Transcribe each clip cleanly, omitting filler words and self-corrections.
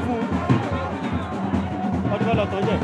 fún ọdún bá lọ tọ́jú ẹ̀.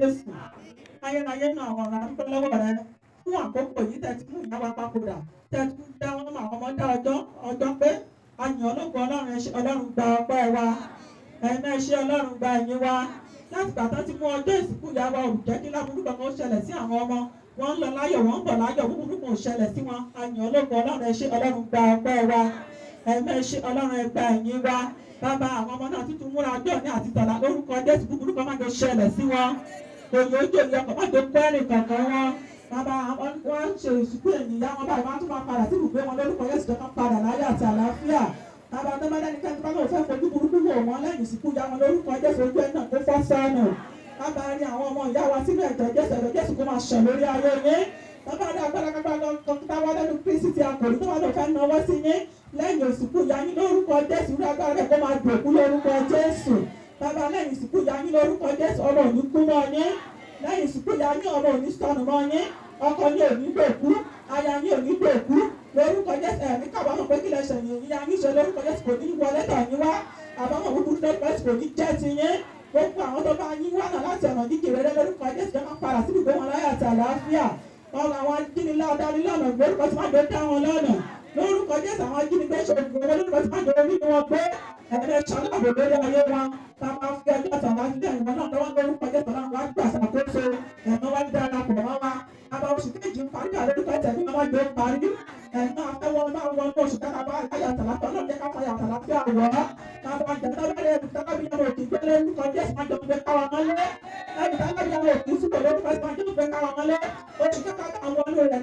Jésù ayérayé náà àwọn ọ̀rọ̀ àdúgbò lọ́wọ́ rẹ fún àkókò yìí tẹ̀tí mú ìyá wa papòdà tẹ̀tí dá wọn mọ àwọn ọmọ dá ọjọ́ pé àyàn ológun ọlọ́run ẹṣẹ́ ọlọ́run gba ọpẹ́ wa ẹ̀mẹ́ ẹṣẹ́ ọlọ́run gba ẹ̀yìn wa láti gbà tán ti mú ọjọ́ ìsìnkú ìyá wa òrùjẹ́ kí láburú kankan ó ṣẹlẹ̀ sí àwọn ọmọ wọn ń lọ láyọ̀ wọn ń bọ̀ láyọ̀ búburú kan ò ṣẹlẹ̀ sí wọn àyàn ológun ọlọ́run ẹṣẹ́ ọlọ́run gba ọpẹ́ wa ẹ̀mẹ́ ẹṣẹ́ ọlọ́run ẹgbà ẹ̀yìn wa bàbá àwọn ọmọ náà tuntun múra ọjọ́ ní àti tọ̀là lórúkọ Jésù búburú kan má jọ ṣẹlẹ̀ sí wọn òye ojú òye ọkọ̀ má jọ pẹ́ẹ́rì kankan wọn bàbá wọn ń ṣe ìsìnkú ènìyàn wọn báyìí wọn tún máa padà sí ibùgbé wọn lórúkọ Jésù tó kàn padà láyọ̀ àti àlàáfíà bàbá tó bá dání kẹ́ńtì bá lóun fẹ́ fojú burúkú wò wọ́n lẹ́yìn ìsìnkú ìyá wọn lórúkọ Jésù ojú ẹ̀ náà kó fọ́ sọ́nù bàbá rí àwọn ọmọ ìyá wa sínú ẹ̀jẹ̀ Jésù kó máa ṣàn lórí ayé yín bàbá rí agbára kọ́ńtà wá lẹ́nu Kristi ti àkòrí tó wà lóun fẹ́ náwó sí yín lẹ́yìn ìsìnkú ìyá yín lórúkọ Jésù rí agbára rẹ̀ kó máa dòkú lórúkọ Jésù bàbá lẹ́yìn ìsìnkú ìyá yín lórúkọ Jésù ọ̀rọ̀ òní kú mọ́ yín lẹ́yìn ìsìnkú ìyá yín ọmọ òní sọnù mọ́ yín, ọkọ yín ò ní gbòkú, aya yín ò ní gbòkú, lórúkọ Jésù ẹ̀mí kábàámọ̀ pé kí lẹ ṣẹ̀yìn ìyá yín ṣe lórúkọ Jésù kò ní wọlé tọ̀ yín wá, àbámọ̀ búburú lórúkọ Jésù kò ní jẹ́ ti yín, gbogbo àwọn tó bá yín wá náà láti ọ̀nà jíjìn rere lórúkọ Jésù jẹ́ máa padà síbi ìgbé wọn láyé àti àlàáfíà, ọ̀rọ̀ àwọn ajínigbé adarí lọ́nà lórúkọ tí máa dé dá wọn lọ́nà, lórúkọ Jésù àwọn ajínigbé ṣòro gbogbo lórúkọ tí máa dé orí wọn pé ẹ̀rẹ́ ṣọláàbò lórí ayé wọn, tá a máa fi ọjọ́ sọ̀rọ̀ àti ìwọ̀n náà lọ́wọ́ lórúkọ Jésù náà wá gbà ṣàkóso ẹ̀mọ́ wá dára pọ̀ mọ́ wa, àbá oṣù kejì ń parí àlórúkọ tẹ̀mí ọmọ ìjọ parí, ẹ̀mọ́ afẹ́wọ́n máa wọ ní oṣù kẹta bá ayé àtàlàfẹ́ náà jẹ́ ká fọ ayé àtàlàfẹ́ àwọ̀ tábà jẹ́tàbẹ́rẹ́ tábàbí ọmọ òkè gbé lórúkọ Jésù máa jọ gbé káwa mọ́lé, ẹ̀mí tábàbí ọmọ òkè súpọ̀ lórúkọ Jésù máa jọ gbé káwa mọ́lé, oṣù kẹta àwọn ọmọ rẹ̀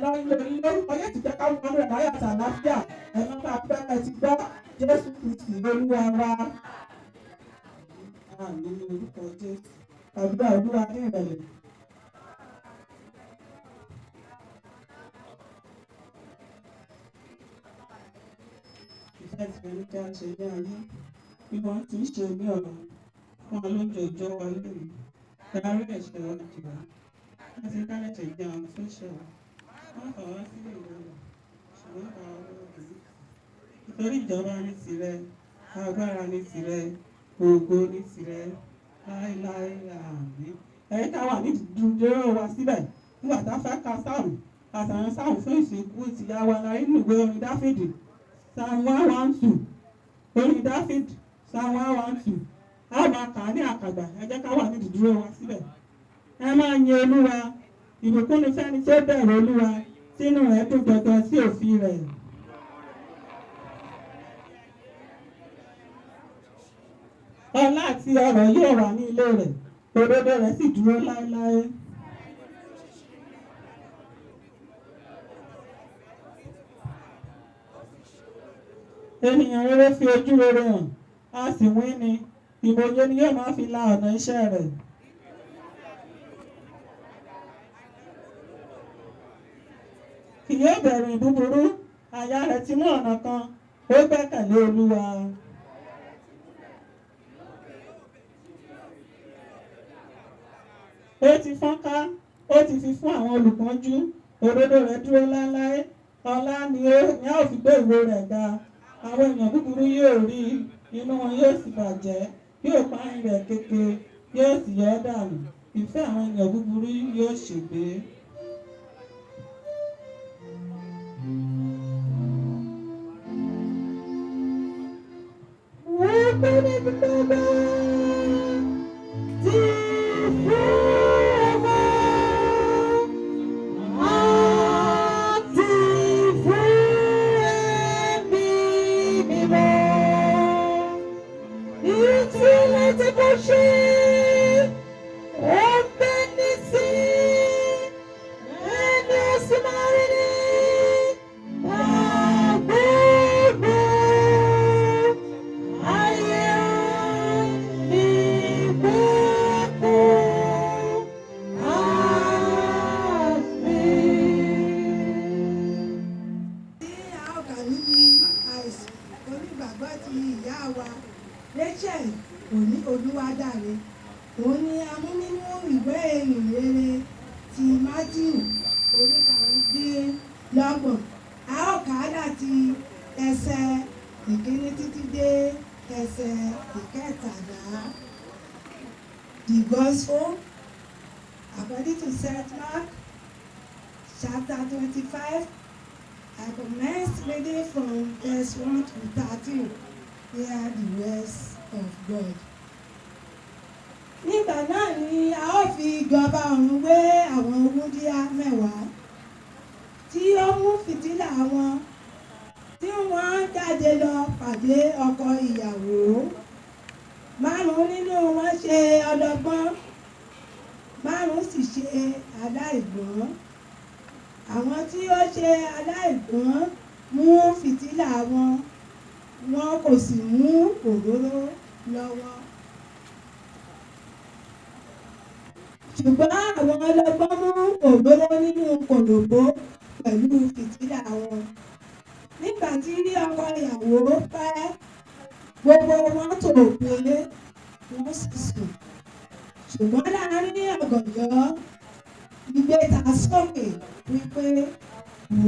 lórúkọ Jésù jẹ́ káwọn ọmọ rẹ̀ láyé àtàlàfẹ́ ẹ̀mọ́ máa fẹ́ ẹ ti gbọ́ Jésù Kristi Olúwa wa. Àmín ní orúkọ Jésù. Àdúrà Olúwa ní ìrẹ̀lẹ̀. Ìfẹ́ ìfẹ́ ní kí a ṣe ní ayé. Bí wọ́n ti ń ṣe ní ọ̀rọ̀ fún alóúnjẹ ìjọ wa lónìí. Darí ẹ̀ṣẹ̀ wa jì wá. Láti dálẹ̀ṣẹ̀ jẹ́ àwọn tó ṣẹ̀ wá. Wọ́n fà wá sílẹ̀ ìrọ̀lẹ́. Ṣùgbọ́n fà wá lọ́wọ́ òbí. Nítorí ìjọba ní tirẹ̀, agbára ní tirẹ̀, ògo ní tirẹ̀, láéláé àmín. Ẹ̀yin ká wà ní dúró wa síbẹ̀ nígbà tá a fẹ́ ka sáàmù àtàwọn sáàmù fún ìsìnkú ìtìyá wa láyé nínú ìwé orin Dáfídì Psalm 112 orin Dáfídì Psalm 112 a máa kà á ní àkàgbà ẹ jẹ́ ká wà ní dúró wa síbẹ̀. Ẹ máa yin Olúwa, ìbùkún ni fẹ́ni tí ó bẹ̀rù Olúwa sínú rẹ̀ dùn gbọ̀ngàn sí òfin rẹ̀. Ọlá àti ọrọ̀ yóò wà ní ilé rẹ̀, òdodo rẹ̀ sì dúró láéláé. Ènìyàn rere fi ojú rere hàn, a sì wín ni, ìmọ̀ye ni yóò máa fi la ọ̀nà iṣẹ́ rẹ̀. Kì yóò bẹ̀rù ìbúburú, àyà rẹ̀ ti mú ọ̀nà kan, ó gbẹ́kẹ̀lé Olúwa. Ó ti fọ́nká, ó ti fi fún àwọn olùpọ́njú, òdodo rẹ̀ dúró láéláé, ọlá ni a ó fi gbé ìwo rẹ̀ ga. Àwọn èèyàn búburú yóò rí, inú wọn yóò sì bàjẹ́, yóò páyín rẹ̀ kéke, yóò sì yọ́ dànù. Ìfẹ́ àwọn èèyàn búburú yóò ṣègbé. Wọ́n pẹ́ níbi gbogbo tí fún. Rachael Oluwadare òun ni a mú nínú ìwé ìrere ti Mátíù orí karùndínlọ́gbọ̀n. A ó kà á láti ẹsẹ̀ ìkíní títí dé ẹsẹ̀ ìkẹtàlá. The Gospel according to St. Mark chapter 25. I commence reading from verse 1 to 13. Hear the words of God. Nígbà náà ni a ó fi ìjọba ọ̀run wé àwọn wúńdíá mẹ́wàá tí ó mú fìtílà wọn tí wọ́n jáde lọ pàdé ọkọ ìyàwó. 5 nínú wọn ṣe ọlọ́gbọ́n, 5 sì ṣe aláìgbọ́n. Àwọn tí ó ṣe aláìgbọ́n mú fìtílà wọn, wọn kò sì mú òróró lọ́wọ́. Ṣùgbọ́n àwọn ọlọ́gbọ́n mú òróró nínú kòlòbó pẹ̀lú fìtílà wọn. Nígbà tí ọkọ ìyàwó pẹ́, gbogbo wọn tò pé wọ́n sì sùn. ṣùgbọ́n láàárín ọ̀gànjọ́ gbígbé ta sókè wípé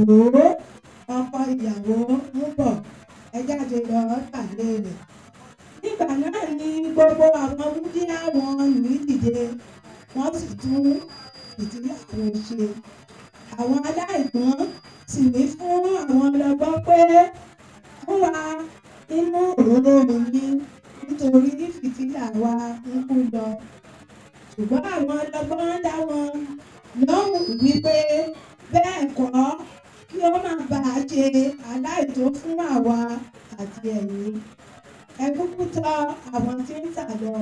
wò ó ọkọ ìyàwó ń bọ̀ ẹ jáde lọ pàdé rẹ̀. Nígbà náà ni gbogbo àwọn wúdí àwọn ìlú dìde wọ́n sì tún fìtílà wọn ṣe. Àwọn aláìgbọ́n sì wí fún àwọn ọlọ́gbọ́n pé fún wa nínú òróró yín nítorí fìtílà wa ń kú lọ. Ṣùgbọ́n àwọn ọlọ́gbọ́n dá wọn lóhùn wípé bẹ́ẹ̀ kọ́ kí ó má bàa ṣe aláìtó fún àwa àti ẹ̀yin. Ẹ kúkú tọ̀ àwọn tí ń tà lọ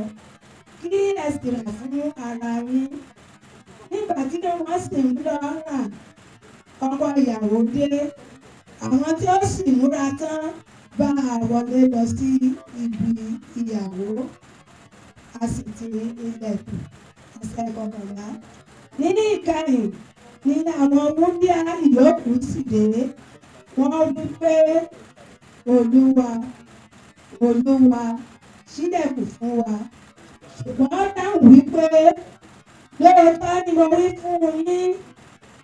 kí ẹ sì rà fún ara yín. Nígbà tí wọ́n sì ń lọ rà ọkọ ìyàwó dé, àwọn tí ó sì múra tán bá a wọlé lọ sí ibi ìyàwó, a sì ti ilẹ̀kùn. Ẹsẹ̀ kọkànlá. Ní ìkẹyìn ni àwọn wúndíá ìyókù sì dé. Wọ́n wí pé Olúwa, Olúwa, ṣílẹ̀kùn fún wa. Ṣùgbọ́n ó dáhùn wípé lóòótọ́ ni mo wí fún yín,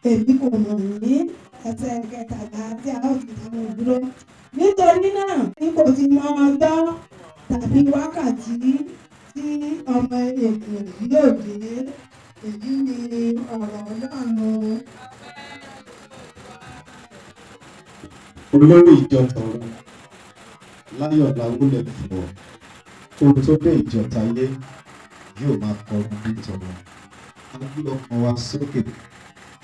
èmi kò mọ̀ yín. Ẹsẹ̀ kẹtàlá tí a ó fi dáhùn dúró. Nítorí náà n kò ti mọ ọjọ́ tàbí wákàtí tí ọmọ ènìyàn yóò dé. Èyí ni ọ̀rọ̀ Ọlọ́run. Olórí ìjọ tọ̀run láyọ̀ làwúlẹ̀ fọ̀ ohun tó dé ìjọ táyé yóò máa kọrin bí tọ̀run. A gbé ọkàn wa sókè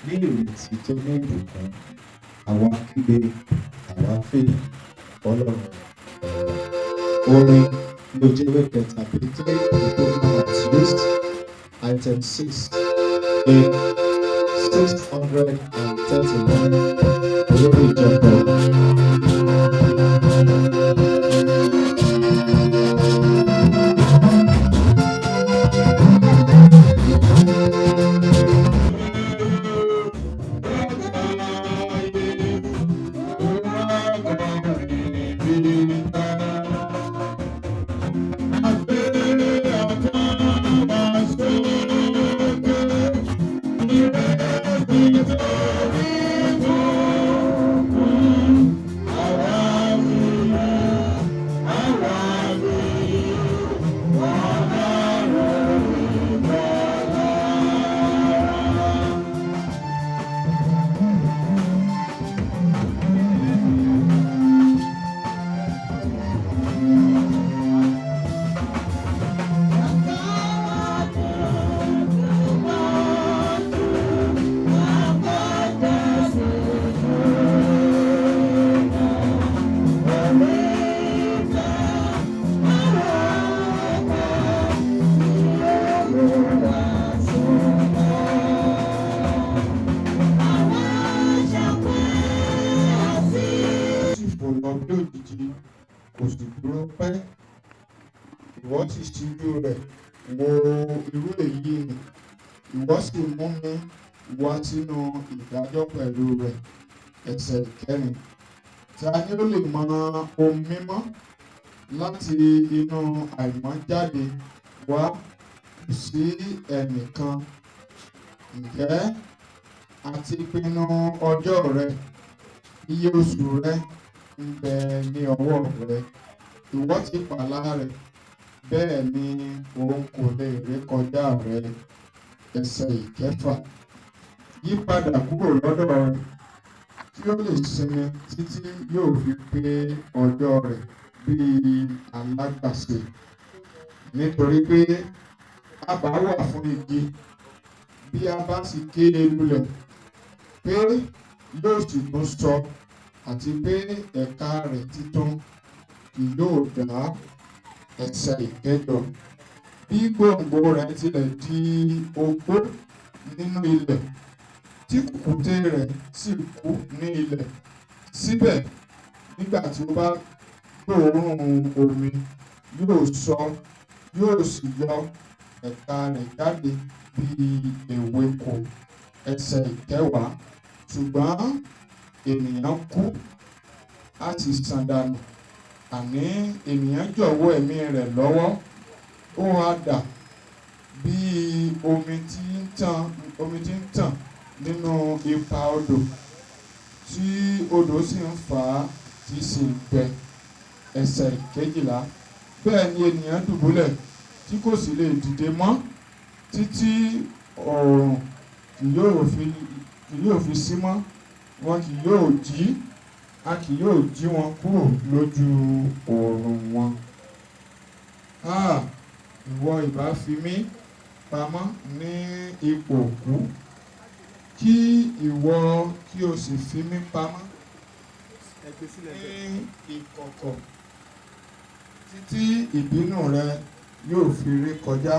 ní ìrètí tó ní ìbùkún. Àwa kígbe, àwa fèyí Ọlọ́run. Orin lójú ewé kẹta bíi 3 used item 6 in 631 olórí ìjọ tọ̀run. Kò sì dúró pẹ́, ìwọ sì ṣíjú rẹ̀ wo irú èyí ni, ìwọ sì mú mi wá sínú ìdájọ́ pẹ̀lú rẹ̀. Ẹsẹ̀ ìkẹrin. Ta ni ó lè mọ ohun mímọ́ láti inú àìmọ́ jáde wá? Kò sí ẹnìkan. Ǹjẹ́ àti pinnu ọjọ́ rẹ, iye oṣù rẹ ń bẹ ní ọwọ́ rẹ. Ìwọ ti pààlà rẹ̀, bẹ́ẹ̀ ni òun kò lè rékọjá rẹ̀. Ẹsẹ̀ ìkẹfà. Yípadà kúrò lọ́dọ̀ rẹ̀ kí ó lè sinmi títí yóò fi pé ọjọ́ rẹ̀ bíi alágbàṣe. Nítorí pé a bá wà fún igi, bí a bá sì ké e lulẹ̀, pé yóò sì tún sọ, àti pé ẹ̀ka rẹ̀ títún kì yóò dá. Ẹsẹ̀ ìkẹjọ. Bí gbòǹgbò rẹ̀ tilẹ̀ di ogbó nínú ilẹ̀, tí kùkùté rẹ̀ sì kú ní ilẹ̀, síbẹ̀ nígbà tí ó bá gbóòórùn omi, yóò sọ, yóò sì yọ ẹ̀ka rẹ̀ jáde bí ewéko. Ẹsẹ̀ ìkẹwàá. Ṣùgbọ́n ènìyàn kú, a sì sàn dànù, àní ènìyàn jọ̀wọ́ ẹ̀mí rẹ̀ lọ́wọ́, ó wá dà bí omi tí ń tàn nínú ipa odò tí odò sì ń fà á tí sì ń gbẹ. Ẹsẹ̀ ìkejìlá. Bẹ́ẹ̀ ni ènìyàn dùbúlẹ̀ tí kò sì lè dìde mọ́ títí oòrùn kì yóò fi sí mọ́, wọn kì yóò jí, a kì yóò jí wọn kúrò lójú oòrùn wọn. Ìwọ ìbá fi mí pamọ́ ní ipò òkú, kí ìwọ kí o sì fi mí pamọ́ ní ìkọ̀kọ̀ títí ìbínú rẹ yóò fi ré kọjá.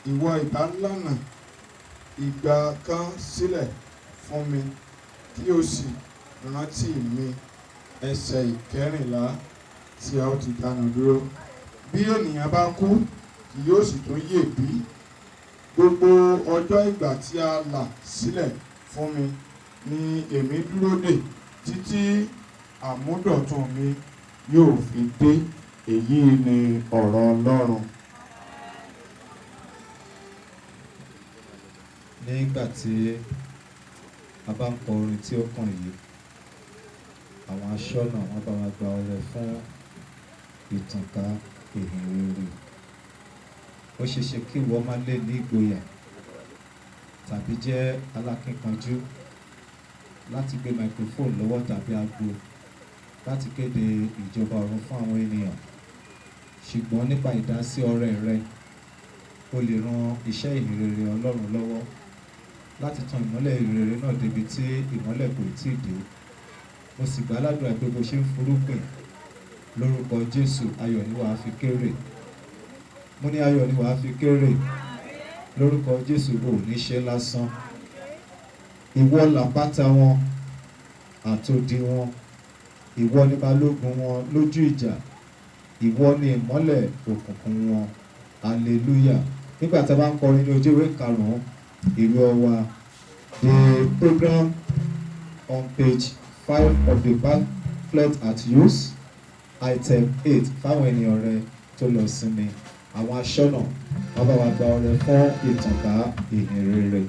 Ìwọ ìbá lànà ìgbà kan sílẹ̀ fún mi, kí o sì rántí mi. Ẹsẹ̀ ìkẹrìnlá tí a ó ti dánu dúró. Bí ènìyàn bá kú, kì yóò sì tún yè bí. Gbogbo ọjọ́ ìgbà tí a là sílẹ̀ fún mi ni èmi dúró dè títí àmúdọ̀tun mi yóò fi dé. Èyí ni ọ̀rọ̀ Ọlọ́run. Nígbà tí a bá ń kọ orin tí ó kàn yìí, àwọn aṣọ́nà wọn bá wa gba ọrẹ fún ìtànká ìhìnrere. Ó ṣeéṣe kí ìwọ má lè ní ìgboyà tàbí jẹ́ alákínkanjú láti gbé microphone lọ́wọ́ tàbí aago láti kéde ìjọba ọ̀run fún àwọn ènìyàn. Ṣùgbọ́n nípa ìdásí ọrẹ rẹ, o lè ran iṣẹ́ ìhìnrere Ọlọ́run lọ́wọ́ láti tan ìmọ́lẹ̀ ìhìnrere náà débi tí ìmọ́lẹ̀ kò tíì dé. Mo sì gbà ládùúrà pé bó ṣe ń fúrúgbìn lórúkọ Jésù, ayọ̀ ni wàá fi kéré. Mo ní ayọ̀ ni wàá fi kéré lórúkọ Jésù. Ò ní ṣe lásán. Ìwọ làpáta wọn àtòdì wọn, ìwọ ni balógun wọn lójú ìjà, ìwọ ni ìmọ́lẹ̀ òkùnkùn wọn. Hallelujah. Nígbà tí a bá ń kọrin ní ojú ìwé karùn-ún ìwé ọwa, the program on page 5 of the pamphlet at use, item 8, fáwọn ènìyàn rẹ tó lọ sinmi. Àwọn aṣọ́nà wọn bá wa gba ọrẹ fún ìtànká ìhìnrere.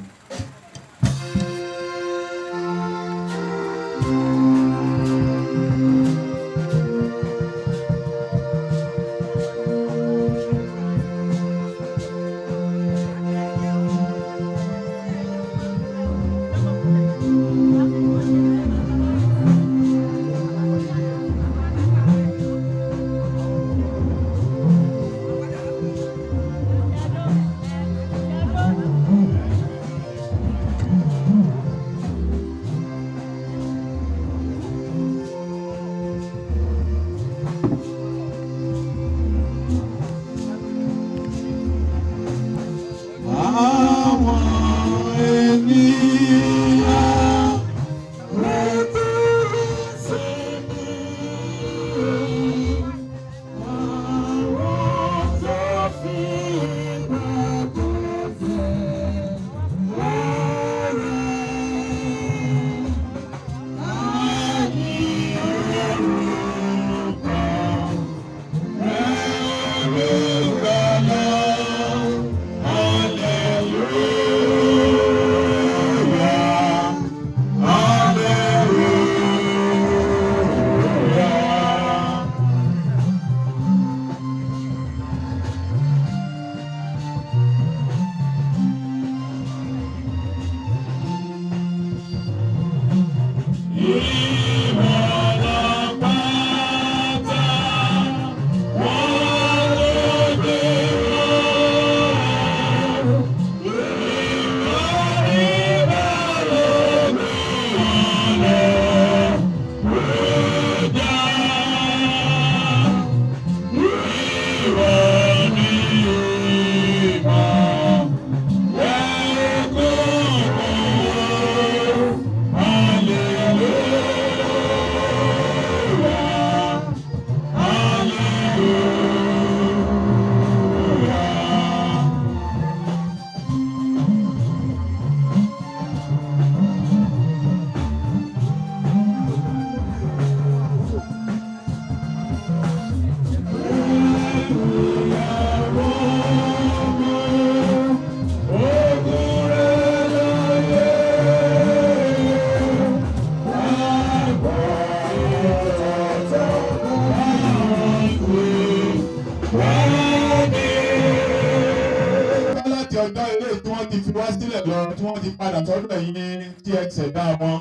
ọjọ́ ilé tí wọ́n ti fi wá sílẹ̀ lọ tí wọ́n ti padà sọ́dọ̀ ẹ̀yin tí ẹ ṣẹ̀dá wọn.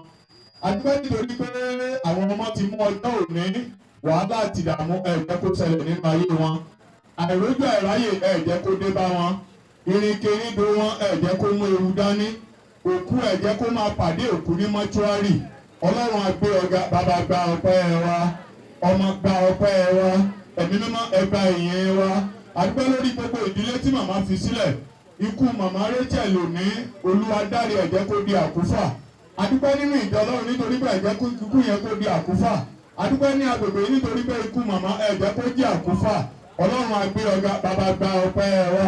Adúpẹ́ nítorí pé àwọn ọmọ ti mú ọjọ́ òní wàhálà àti ìdààmú ẹ̀jẹ̀ kó ṣẹlẹ̀ nínú ayé wọn. Àìrójú àìráyè ẹ̀jẹ̀ kó dé bá wọn. Ìrìnkèrindò wọn ẹ̀jẹ̀ kó mú ewu dání. Òkú ẹ̀jẹ̀ kó máa pàdé òkú ní mọ́ṣúárì. Ọlọ́run á gbé ọ̀gá, bàbá gba ọpẹ́ wa, ọmọ gba ọpẹ́ wa, ẹ̀mí mímọ́ ẹ gba ìyìn wa. Adúpẹ́ lórí gbogbo ìdílé tí màmá fi sílẹ̀. Ikú màmá Rachael òní, Oluwadare ẹ̀jẹ̀ kó di àkúfà. Adúpẹ́ nínú ìjọ Ọlọ́run nítorí pé ẹ̀jẹ̀ ikú yẹn kó di àkúfà. Adúpẹ́ ní agbègbè yìí nítorí pé ikú màmá ẹ̀jẹ̀ kó di àkúfà. Ọlọ́run á gbé ọ̀gá, bàbá gba ọpẹ́ wa,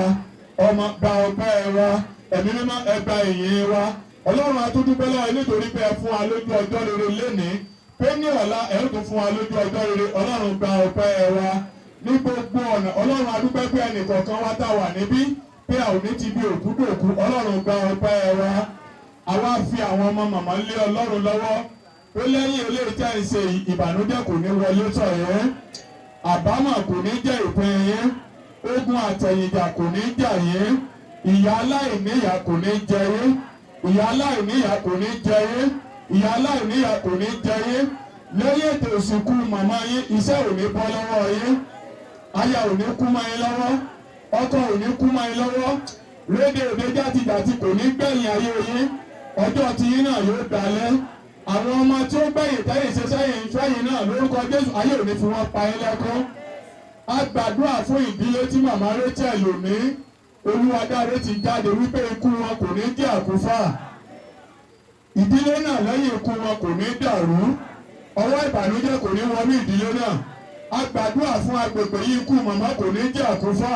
ọmọ gba ọpẹ́ wa, ẹ̀mí mímọ́ ẹ gba ìyìn wa. Ọlọ́run á tún dúpẹ́ lọ́wọ́ nítorí pé ẹ fún wa lójú ọjọ́ rere lénìí. Pé ní ọ̀la ẹ ó tún fún wa lójú ọjọ́ rere. Ọlọ́run gba ọpẹ́ wa ní gbogbo ọ̀nà. Ọlọ́run á dúpẹ́ pé ẹnìkọ̀ọ̀kan wa tá wà níbí pé a ò ní ti bí òkú dòkú. Ọlọ́run gba ọpẹ́ wa. Àwa fi àwọn ọmọ màmá lé Ọlọ́run lọ́wọ́ pé lẹ́yìn eléyìí tẹ́ ń ṣe ìbànújẹ́ kò ní wọlé tọ̀ yẹn, àbámọ̀ kò ní jẹ́ ìpín yẹn, ogun àtẹ̀yìnjà kò ní jà yẹn, ìyà aláìníyà kò ní jẹ yẹn, ìyà aláìníyà kò ní jẹ yẹn, ìyà aláìníyà kò ní jẹ yẹn. Lẹ́yìn ètò ìsìnkú màmá yín, iṣẹ́ ò ní bọ́ lọ́wọ́ yín, aya ò ní kú mọ́ yín lọ́wọ́, ọkọ ò ní kú mọ́ yín lọ́wọ́, rédè òde játijàti kò ní gbẹ̀yìn ayé yín, ọjọ́ tí yín náà yóò dalẹ̀. Àwọn ọmọ tí ó gbẹ̀yìn tẹ́yìn ṣe sẹ́yìn náà lórúkọ Jésù ayé ò ní fi wọ́n pa yín lẹ́kún. A gbàdúrà fún ìdílé tí màmá Rachael òní, Oluwadare ti jáde wípé ikú wọn kò ní jẹ́ àkúfà. Ìdílé náà lẹ́yìn ikú wọn kò ní dàrú. Ọwọ́ ìbànújẹ́ kò ní wọnú ìdílé náà. A gbàdúrà fún agbègbè yìí, ikú màmá kò ní jẹ́ àkúfà.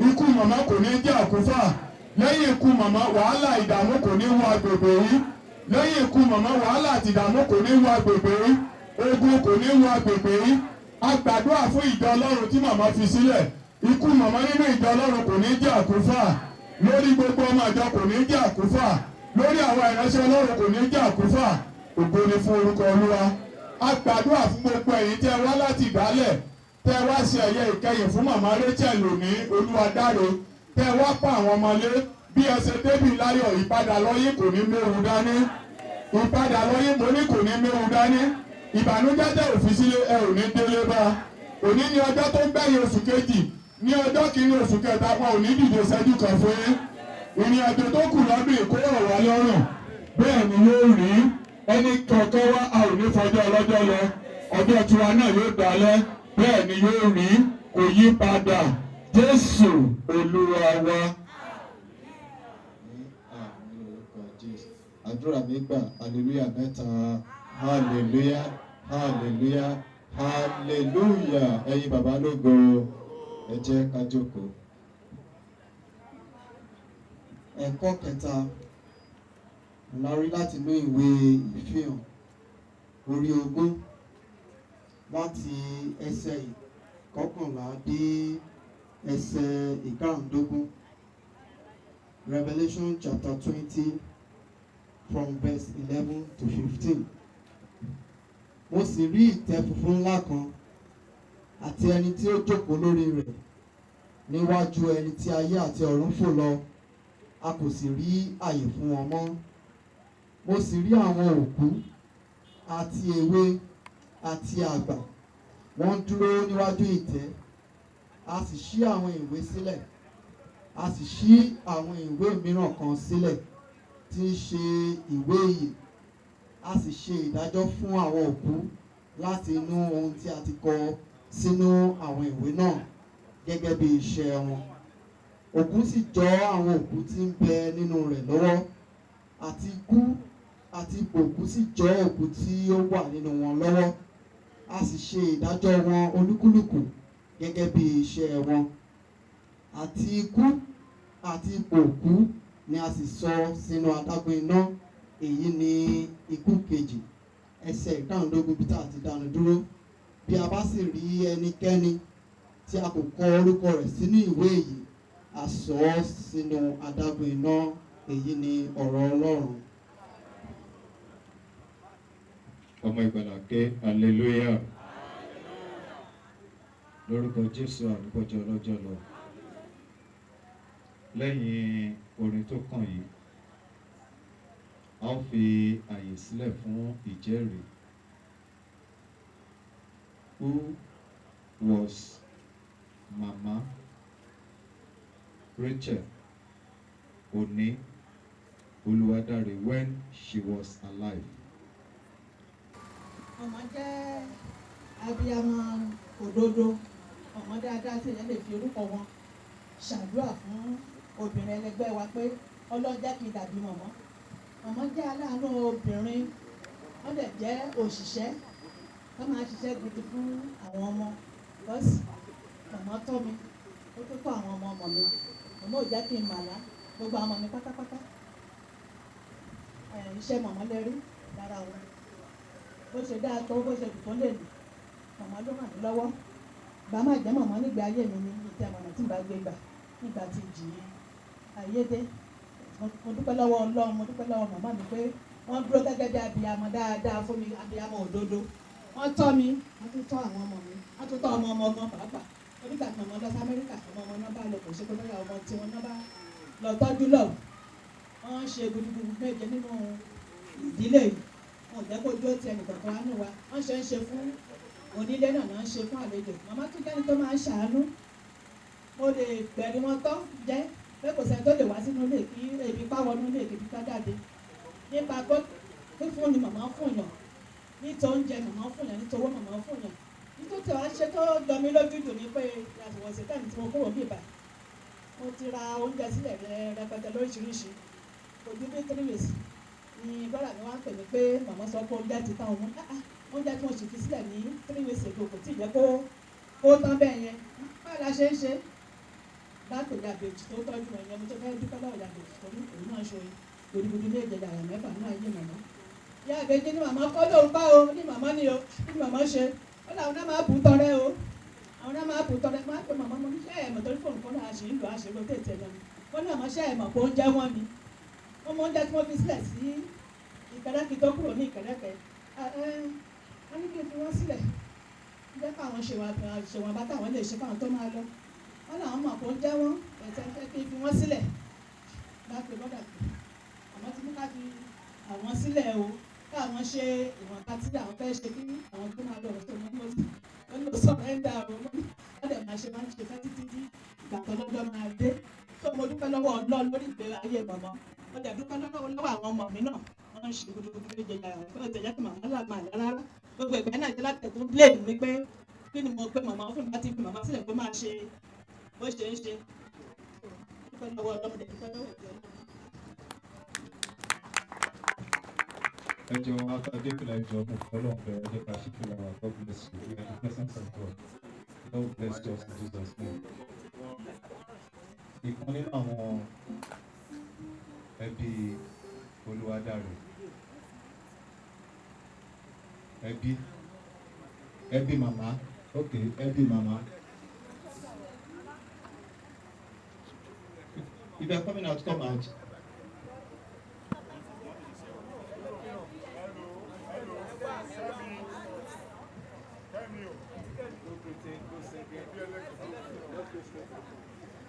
Ikú màmá kò ní jẹ́ àkúfà. Lẹ́yìn ikú màmá wàhálà ìdààmú kò ní wọ agbègbè yìí. Lẹ́yìn ikú màmá wàhálà àti ìdààmú kò ní wọ agbègbè yìí. Ogun kò ní wọ agbègbè yìí. A gbàdúrà fún ìjọ Ọlọ́run tí màmá fi sílẹ̀. Ikú màmá nínú ìjọ Ọlọ́run kò ní jẹ́ àkúfà. Lórí gbogbo ọmọ ìjọ kò ní jẹ́ àkúfà. Lórí àwọn ìránṣẹ́ Ọlọ́run kò ní jẹ́ àkúfà. Ògo ni fún orúkọ Olúwa. A gbàdúrà fún gbogbo ẹ̀yin tẹ́ wá láti ìdálẹ̀, tẹ́ wá ṣe ẹ̀yẹ ìkẹyìn fún màmá Rachael òní, Oluwadare, tẹ́ wá pa àwọn ọmọlé. Bí ẹ ṣe débì láyọ̀, ìpadà lọ́yìn kò ní méwu dání. Ìpadà lọ́yìn mo ní kò ní méwu dání. Ìbànújẹ́ tẹ́ òfin sílé ẹ ò ní délé bá. Òní ni ọjọ́ tó gbẹ̀yìn oṣù kejì, ní ọjọ́ kìíní oṣù kẹta wọn ò ní dìde ṣẹ́jú kan fún yín. Ìrìn àjò tó kù lọ́dún ìkórè wà lọ́rùn. Bẹ́ẹ̀ ni yóò rí. Ẹni kọ̀ọ̀kan wá a ò ní fọjọ́ ọlọ́jọ́ lọ. Ọjọ́ tiwa náà yóò dalẹ̀. Bẹ́ẹ̀ ni yóò rí. Kò yí padà. Jésù Olúwa wa. Àdúrà mi gbà, hallelujah mẹ́ta, hallelujah, hallelujah, hallelujah. Ẹ̀yin bàbá lógo, ẹ jẹ́ ká jókòó. Ẹ̀kọ́ kẹta la rí láti inú ìwé ìfihàn orí 20 láti ẹsẹ̀ ìkọkànlá dé ẹsẹ̀ ìkarùndógún. Revelation chapter 20 from verse 11 to 15. Mo sì rí ìtẹ́ funfun ńlá kan àti ẹni tí ó jókòó lórí rẹ̀. Níwájú ẹni tí ayé àti ọ̀run fò lọ, a kò sì rí àyè fún wọn mọ́. Mo sì rí àwọn òkú àti èwe àti àgbà, wọ́n dúró níwájú ìtẹ́. A sì ṣí àwọn ìwé sílẹ̀. A sì ṣí àwọn ìwé mìíràn kan sílẹ̀ tí ń ṣe ìwé ìyè. A sì ṣe ìdájọ́ fún àwọn òkú láti inú ohun tí a ti kọ sínú àwọn ìwé náà gẹ́gẹ́ bí iṣẹ́ wọn. Òkú sì jọ àwọn òkú tí ń bẹ nínú rẹ̀ lọ́wọ́, àti ikú àti ipò òkú sì jọ òkú tí ó wà nínú wọn lọ́wọ́. A sì ṣe ìdájọ́ wọn olúkúlùkù gẹ́gẹ́ bí iṣẹ́ wọn. Àti ikú àti ipò òkú ni a sì sọ sínú adágún iná. Èyí ni ikú kejì. Ẹsẹ̀ ìkarùndógún bí tá a ti dánu dúró. Bí a bá sì rí ẹnikẹ́ni tí a kò kọ orúkọ rẹ̀ sínú ìwé yìí, a sọ ọ́ sínú adágún iná. Èyí ni ọ̀rọ̀ Ọlọ́run. Ọmọ ìgbàlà ké hallelujah. Lórúkọ Jésù àrùkọjọ ọlọ́jọ́ lọ. lẹ́yìn orin tó kàn yìí a ó fi àyè sílẹ̀ fún ìjẹ́rìí. Who was Mama Rachael Oni Oluwadare when she was alive? Ọmọ jẹ́ abiyamọ òdodo, ọmọ dáadáa tí èèyàn lè fi orúkọ wọn ṣàdúrà fún obìnrin ẹlẹgbẹ́ wa pé ọlọ́jà kì í dàbí mọ̀mọ́. Mọ̀mọ́ jẹ́ aláàánú obìnrin, wọ́n dẹ̀ jẹ́ òṣìṣẹ́, wọ́n máa ṣiṣẹ́ gidi fún àwọn ọmọ. Bọ́sì mọ̀mọ́ tọ́ mi, ó tó tọ́ àwọn ọmọ mi. Mọ̀mọ́ ò jẹ́ kí n màlá gbogbo àwọn ọmọ mi pátápátá. Iṣẹ́ mọ̀mọ́ lè rí lára wọn. Bó ṣe dáa tó bó ṣe dùn tó lè lù, mọ̀mọ́ ló ràn mí lọ́wọ́. Bá má jẹ́ mọ̀mọ́ nígbà ayé mi ní ìtẹ́ mọ̀nà tí n bá gbé gbà nígbà tí jì ayé dé. Mo dúpẹ́ lọ́wọ́ Ọlọ́run, mo dúpẹ́ lọ́wọ́ màmá mi pé wọ́n dúró gẹ́gẹ́ bí abiyamọ dáadáa fún mi, abiyamọ òdodo. Wọ́n tọ́ mi, wọ́n tún tọ́ àwọn ọmọ mi, wọ́n tún tọ́ ọmọ gan pàápàá. Onígbà tí mọ̀mọ́ lọ sí Amẹ́ríkà, ọmọ náà bá lọ, kò ṣe pé bóyá ọmọ tí wọn náà bá lọ tọ́jú lọ. Wọ́n ṣe gudugudu méje nínú ìdílé yìí. Wọ́n jẹ́ kó dúró ti ẹnì kọ̀ọ̀kan wánú wa. Wọ́n ṣe ń ṣe fún onílé náà, náà ń ṣe fún àlejò. Màmá tún jẹ́ni tó máa ń ṣàánú. Mo lè gbẹ̀rí wọn tọ́ jẹ́ pé kò sẹ́ni tó lè wá sínú ilé kí ebi pa wọnú ilé kí ebi pa jáde. Nípa fífún ni màmá fún yàn, nítorí oúnjẹ màmá fún yàn, nítorí owó màmá fún yàn. Nítorí tí wàá ṣe tó jọ mí lójú jù ní pé àtìwọ̀sí táìmù tí mo kúrò ní ìbà. Mo ti ra oúnjẹ sílẹ̀ rẹpẹtẹ lóríṣiríṣi. Kò ju bí 3 weeks ni bọ́lá mi wá ń pè mí pé màmá sọ pé oúnjẹ ti tán òun. Oúnjẹ tí mo sì fi sílẹ̀ ní 3 weeks ago kò tí ì jẹ́ kó tán bẹ́ẹ̀ yẹn. Báwo la ṣe ń ṣe? Bá pè ní àbèjì tó tọ́jú ẹ̀yẹn, mo tó fẹ́ dúpẹ́ lọ́wọ́ àbèjì tó ní òun náà ṣe gbòdìgbòdì méje yàrá mẹ́fà nínú ayé màmá. Ìyá àbèjì ní màmá kọ́ lóun bá o, ní màmá ni o, ní màmá ṣe. Ó láwọn náà máa bù tọrẹ o. Àwọn náà máa bù tọrẹ, máa pè màmá mo ní ṣẹ́ ẹ̀mọ̀ torí fóònù kan náà ṣe ń lò àṣẹ ló tètè lọ ni. Wọ́n ní àmọ́ ṣẹ́ ẹ̀mọ̀ pé oúnjẹ wọn ni. Wọ́n mọ oúnjẹ tí wọ́n fi sílẹ̀ sí Ìkẹrẹ́ kí tó kúrò ní Ìkẹrẹ́ kẹ́. Wọ́n ní kí n fi wọ́n sílẹ̀. Jẹ́ káwọn ṣèwọ̀n bá táwọn lè ṣe káwọn tó máa lọ. Wọ́n làwọn mọ̀ pé oúnjẹ wọn ẹ̀tẹ́ kí n fi wọ́n sílẹ̀. Bá pè bọ́dà pé àwọn ti ní ká fi àwọn sílẹ̀ o. Káwọn ṣe ìwọ̀nba tí àwọn fẹ́ ṣe kí àwọn tó máa lọ tó wọ́n lọ sọ̀rẹ́ńdà o. Wọ́n dẹ̀ máa ṣe fẹ́ títí tí ìgbà kan lọ́jọ́ máa dé. Tó mo dúpẹ́ lọ́wọ́ Ọlọ́run lórí ìgbé ayé màmá. Mo dẹ̀ dúpẹ́ lọ́wọ́ àwọn ọmọ mi náà. Wọ́n ń ṣe gudugudu méje yàrá. Ó ti jẹ́ kí màmá làgbà rárá. Gbogbo ìgbà náà jẹ́ láti ẹ̀kún blame mi pé kí ni mo pé màmá fún mi láti fi màmá sílẹ̀ kó máa ṣe bó ṣe ń ṣe. Dúpẹ́ lọ́wọ́ Ọlọ́run, dẹ̀ dúpẹ́ lọ́wọ́ ìjọ náà. Ẹjọ́ akadékùnrin ẹjọ́ ọmọ ọlọ́ọ̀fẹ́ ẹjọ́ ká ṣíkú lára. God bless you. We are the presence of God. God bless you in Jesus' name. Ìkan nínú àwọn ẹbí Oluwadare. Ẹbí màmá. Okay, ẹbí màmá. If you are coming out, come out.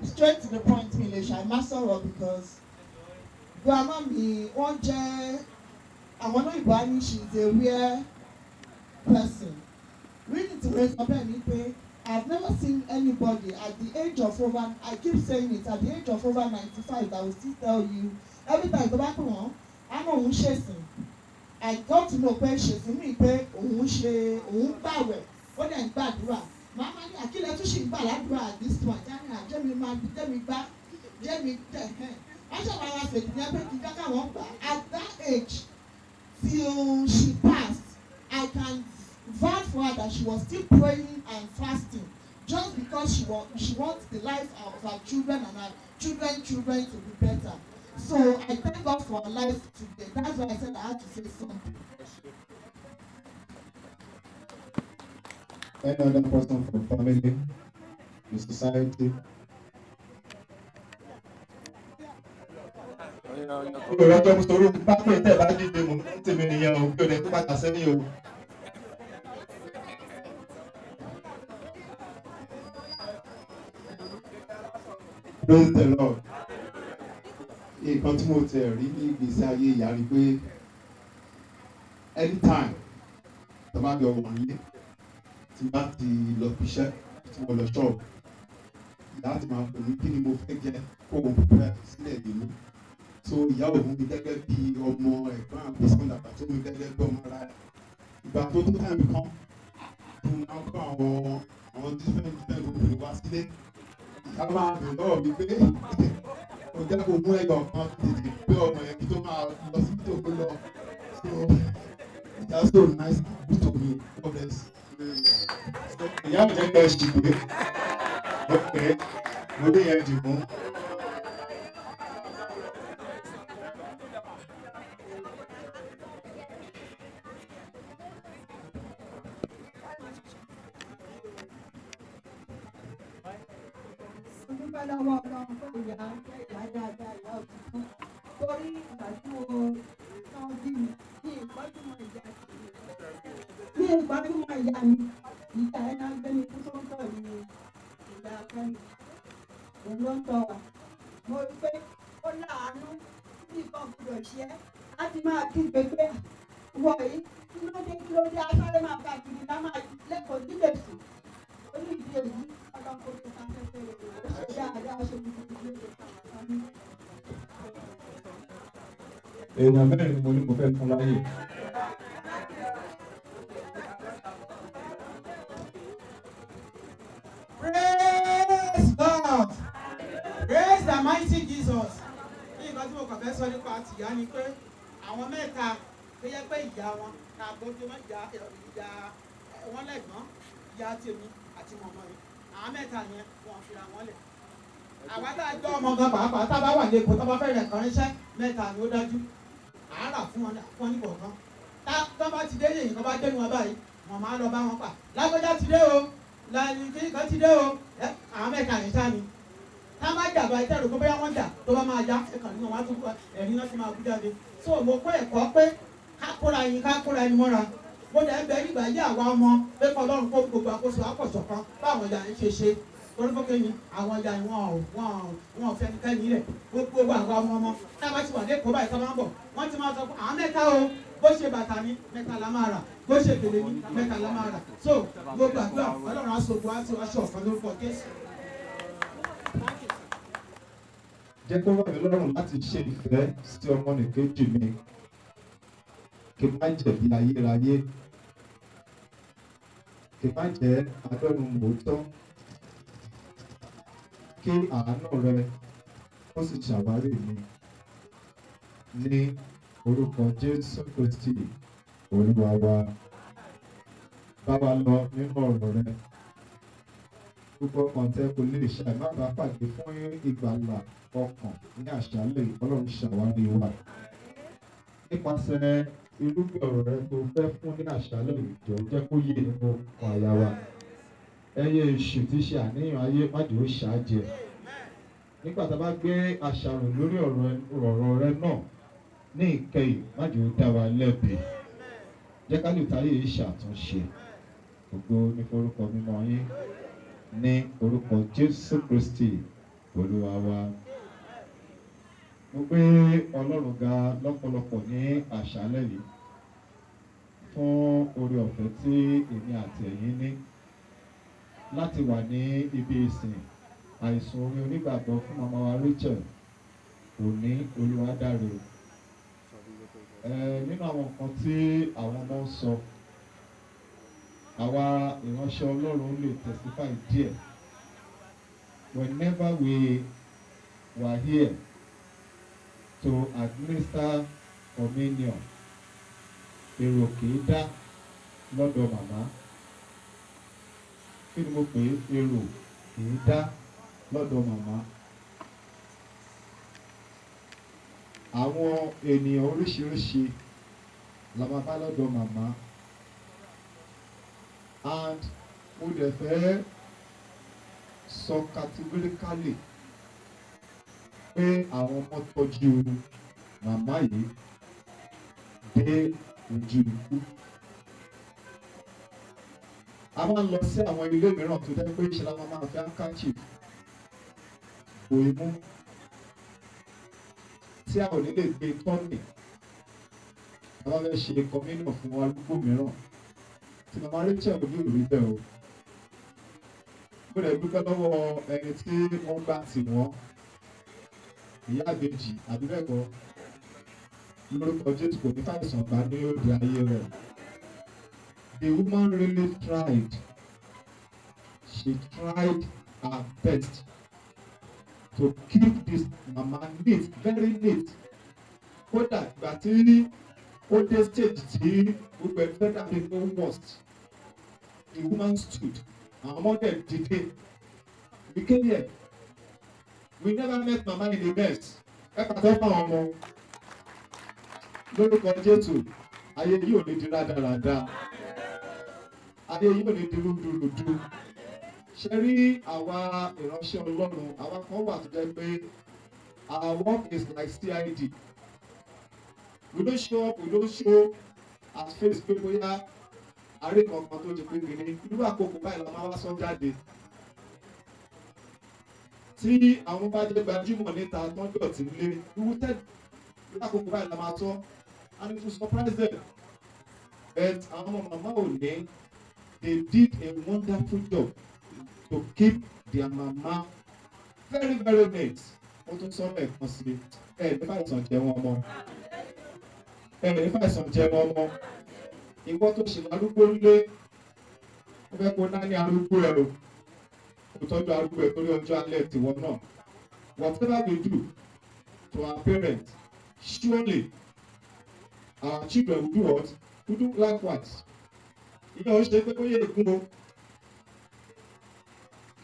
Straight to the point mi lè ṣàìmá sọ̀rọ̀ because grandma mi wọ́n jẹ́ àwọn olóyìnbó á ní she is a rare person. Reading to raise up and pé I've never seen anybody at the age of over, I keep saying it, at the age of over 95 that will still tell you every time tó bá pè wọ́n á mọ̀ òun ṣèsìn. I got to know pé ṣèsìn mi pé òun gbàwẹ̀ ó dẹ̀ ń gbàdúrà. Màmá ní àkílẹ̀ tún ṣì ń gbà ládùúrà at this point. Jẹ́mi máa bí Jẹ́mi gbá Jẹ́mi tẹ̀ ẹ́. Wọ́n ṣe máa ra fèdí ní ẹgbẹ́ kí jẹ́ káwọn gbà. At that age till she passed, I can vouch for her that she was still praying and fasting just because she wants the life of her children and her children to be better. So I thank God for her life today. That's why I said I had to say something. Any other person from family, the society. Ìrọ̀jọ́ mi sọ̀rọ̀ bá pè tẹ̀ bá dìde mọ̀ ní tèmi nìyẹn o, kí o lè tó padà sẹ́yìn o. Praise the Lord. nǹkan tí mo tẹ̀ rí ní ìgbésí ayé ìyá rí pé anytime tó bá jọ wà nílé tí bá ti lọ fiṣẹ́ tí mo lọ ṣọ́ọ̀bù ìyá ti máa pè mí kí ni mo fẹ́ jẹ kó o fẹ́ sílẹ̀ nínú so ìyá òun mi gẹ́gẹ́ bí ọmọ ẹ̀gbọ́n àgbẹ̀sán dàgbà tó mi gẹ́gẹ́ bí ọmọ ara ẹ̀ ìgbà tó tó tàbí kan tó máa ń kó àwọn different obìnrin wá sílé ìyá máa bẹ̀ lọ́wọ́ mi pé o jẹ́ kó mú ẹ̀gbọ́n kan tètè pé ọmọ yẹn kí tó máa lọ sí tó kó lọ so that's so nice and good to me God bless so ìyá mi jẹ́ kẹ́ ẹ ṣì pé okay mo ní yẹn dì mú. dúpẹ́ lọ́wọ́ Ọlọ́run fún ìyá dáadáa ìyá òtítọ́ torí ìgbà tí mo tán bí mi ní ìgbọ́júmọ̀ ìyá mi ní ìgbọ́júmọ̀ ìyá mi ìyá ẹ̀ náà gbé mi kú tó ń tọ̀ ní ìyá fẹ́mi òun ló ń tọ̀ wá mo rí pé ó láàánú bí nǹkan gbọdọ̀ ṣe é láti máa kí pépé wọ̀ yìí kí ló dé asáré máa bá kiri lá máa lẹ́kọ̀ọ́ nílé sùn ó ní ìdí èyí ọlọ́run kò tó ká fẹ́ fẹ́ rẹ̀ ó ṣe dáadáa ṣe ní ìdílé ìfọ̀kànlá. èèyàn mẹ́rin ni mo ní mo fẹ́ fún láyè. Praise God. Praise the mighty Jesus. Ní ìgbà tí mo kàn fẹ́ sọ nípa tìyá ni pé àwọn mẹ́ta tó yẹ pé ìyá wọn ká gbójú wọn ìyá wọn lẹ́gbọ́n ìyá tèmi àti mọ̀mọ́ yìí àwọn mẹ́ta yẹn wọ́n fira wọn lẹ̀. Àwa tá a jọ ọmọ gan pàápàá tá a bá wà lẹ́kọ̀ọ́ tá a bá fẹ́ rẹ̀ kàn ránṣẹ́ mẹ́ta ni ó dájú àárà fún wọn ní kọ̀ọ̀kan. Tá bá ti dé yìí kan bá dé wọn báyìí mọ̀mọ́ á lọ bá wọn pa lágbájá ti dé o lẹ́yìn kí kan ti dé o àwọn mẹ́ta yẹn sá ni. Tá a bá jà bá ìtẹ́rù kó bóyá wọ́n jà tó bá máa já ẹ̀kan nínú wọn á tún ẹ̀rín náà ti máa kú jáde. So mo kọ́ ẹ̀kọ́ pé ká kóra ẹni mọ́ra mo dẹ̀ ń bẹ nígbà yí àwa ọmọ pé kọ́ Ọlọ́run kó gbogbo àkóso àpọ̀ṣọ̀ kan báwọn ìyá yẹn ṣe torí fókè ni àwọn ìyá yẹn wọn ò fẹ́nikẹ́ni rẹ̀ gbogbo àwa ọmọ tá a bá ti wà lẹ́kọ̀ọ́ báyìí tá a máa ń bọ̀ wọ́n ti máa sọ fún àwọn mẹ́ta o bó ṣe bàtà ni mẹ́ta la máa rà bó ṣe gèlè ni mẹ́ta la máa rà so gbogbo àdúrà Ọlọ́run aṣojú àti aṣọ ọ̀kan lórúkọ Jésù. jẹ́ kó wà mí lọ́rùn láti ṣe ìfẹ́ sí ọmọnìkejì mi kí n má jẹ̀bi ayérayé kí n má jẹ́ adọ́nu mòótọ́ kí àánú rẹ ó sì ṣàwárí mi ní orúkọ Jésù Kristi Olúwa wa. Bá wa lọ nínú ọ̀rọ̀ rẹ gbogbo ọkàn tẹ kò lè ṣàì má bàa pàdé fún ìgbàlà ọkàn ní àṣálẹ́ Ọlọ́run ṣàwárí wa nípasẹ̀ irúgbìn ọ̀rọ̀ rẹ tó fẹ́ fún ní àṣálẹ́ ìjọ jẹ́ kó yé nínú ọkàn àyà wa. Ẹyẹ èṣù tí ṣe àníyàn ayé májò ó ṣáájẹ nígbà tá a bá gbé àṣàrò lórí ọ̀rọ̀ rẹ náà ní ìkẹyìn májò ó dá wa lẹ́bi jẹ́ ká lè táyé ìṣàtúnṣe gbogbo ní forúkọ mímọ́ yín ní orúkọ Jésù Kristi Olúwa wa. Mo gbé Ọlọ́run ga lọ́pọ̀lọpọ̀ ní àṣálẹ́ yìí fún oore ọ̀fẹ́ tí èmi àti ẹ̀yin ní láti wà ní ibi ìsìn àìsùn orí onígbàgbọ́ fún màmá wa Rachael òní Oluwadare. Nínú àwọn nǹkan tí àwọn ọmọ ń sọ àwa ìránṣẹ́ Ọlọ́run lè testify díẹ̀. Whenever we were here to administer communion èrò kìí dá lọ́dọ̀ màmá. Kí ni mo pè é? Èrò kìí dá lọ́dọ̀ màmá. Àwọn ènìyàn oríṣiríṣi la máa bá lọ́dọ̀ màmá. And mo dẹ̀ fẹ́ sọ categorically pé àwọn ọmọ tọ́jú màmá yìí dé ojú ikú. A máa ń lọ sí àwọn ilé mìíràn tó jẹ́ pé ìṣẹ̀lẹ̀ máa fi handkerchief bò imú tí a ò ní lè gbé tọ́nì àwọn fẹ́ ṣe kọ́mínà fún arúgbó mìíràn tí màmá Rachael ní òrí bẹ́ẹ̀ o. Mo lè dúpẹ́ lọ́wọ́ ẹni tí wọ́n gbà tì wọ́n ìyá àbèjì àbí bẹ́ẹ̀ kọ́ lórúkọ Jésù kò ní fàìsàn gbà ní òde ayé rẹ̀. The woman really tried. She tried her best to keep this mama neat, very neat. Kódà ìgbà tí ó dé stage tí gbogbo ẹgbẹ́ dàbí no worst, the woman stood. Our mother dìde. We came here. We never met mama in a mess. Ẹ pàtó fún àwọn ọmọ. Lórúkọ Jésù, ayé yìí ò ní di rádaràda. Ayé yìí ò ní di rúdurùdu. Ṣé rí àwa ìránṣẹ́ Ọlọ́run, àwa kan wà tó jẹ́ pé our work is like CID. We don't show up, we don't show as face pé bóyá àárẹ̀ kankan tó ti pín kìíní. Irú àkókò báyìí la máa wá sọ jáde. Tí àwọn bá jẹ́ gbajúmọ̀ níta tán dọ̀tí lé, irú àkókò báyìí la máa sọ. And it will surprise them. But àwọn màmá ò ní, they did a wonderful job to keep their mama very very neat. Wọ́n tún sọ ẹ̀kan sí nípa ìsàn jẹ wọn mọ́. Nípa ìsàn jẹ wọn mọ́. Ìwọ tó ṣe arúgbó ńlé, ó fẹ́ kó náà ní arúgbó ẹ̀ o. Kò tọ́jú arúgbó ẹ̀ torí ọjọ́ alẹ́ tiwọn náà. Whatever we do to our parents, surely our children will do what? Will do likewise. Ìyá ò ṣe pé ó yẹ ègún o.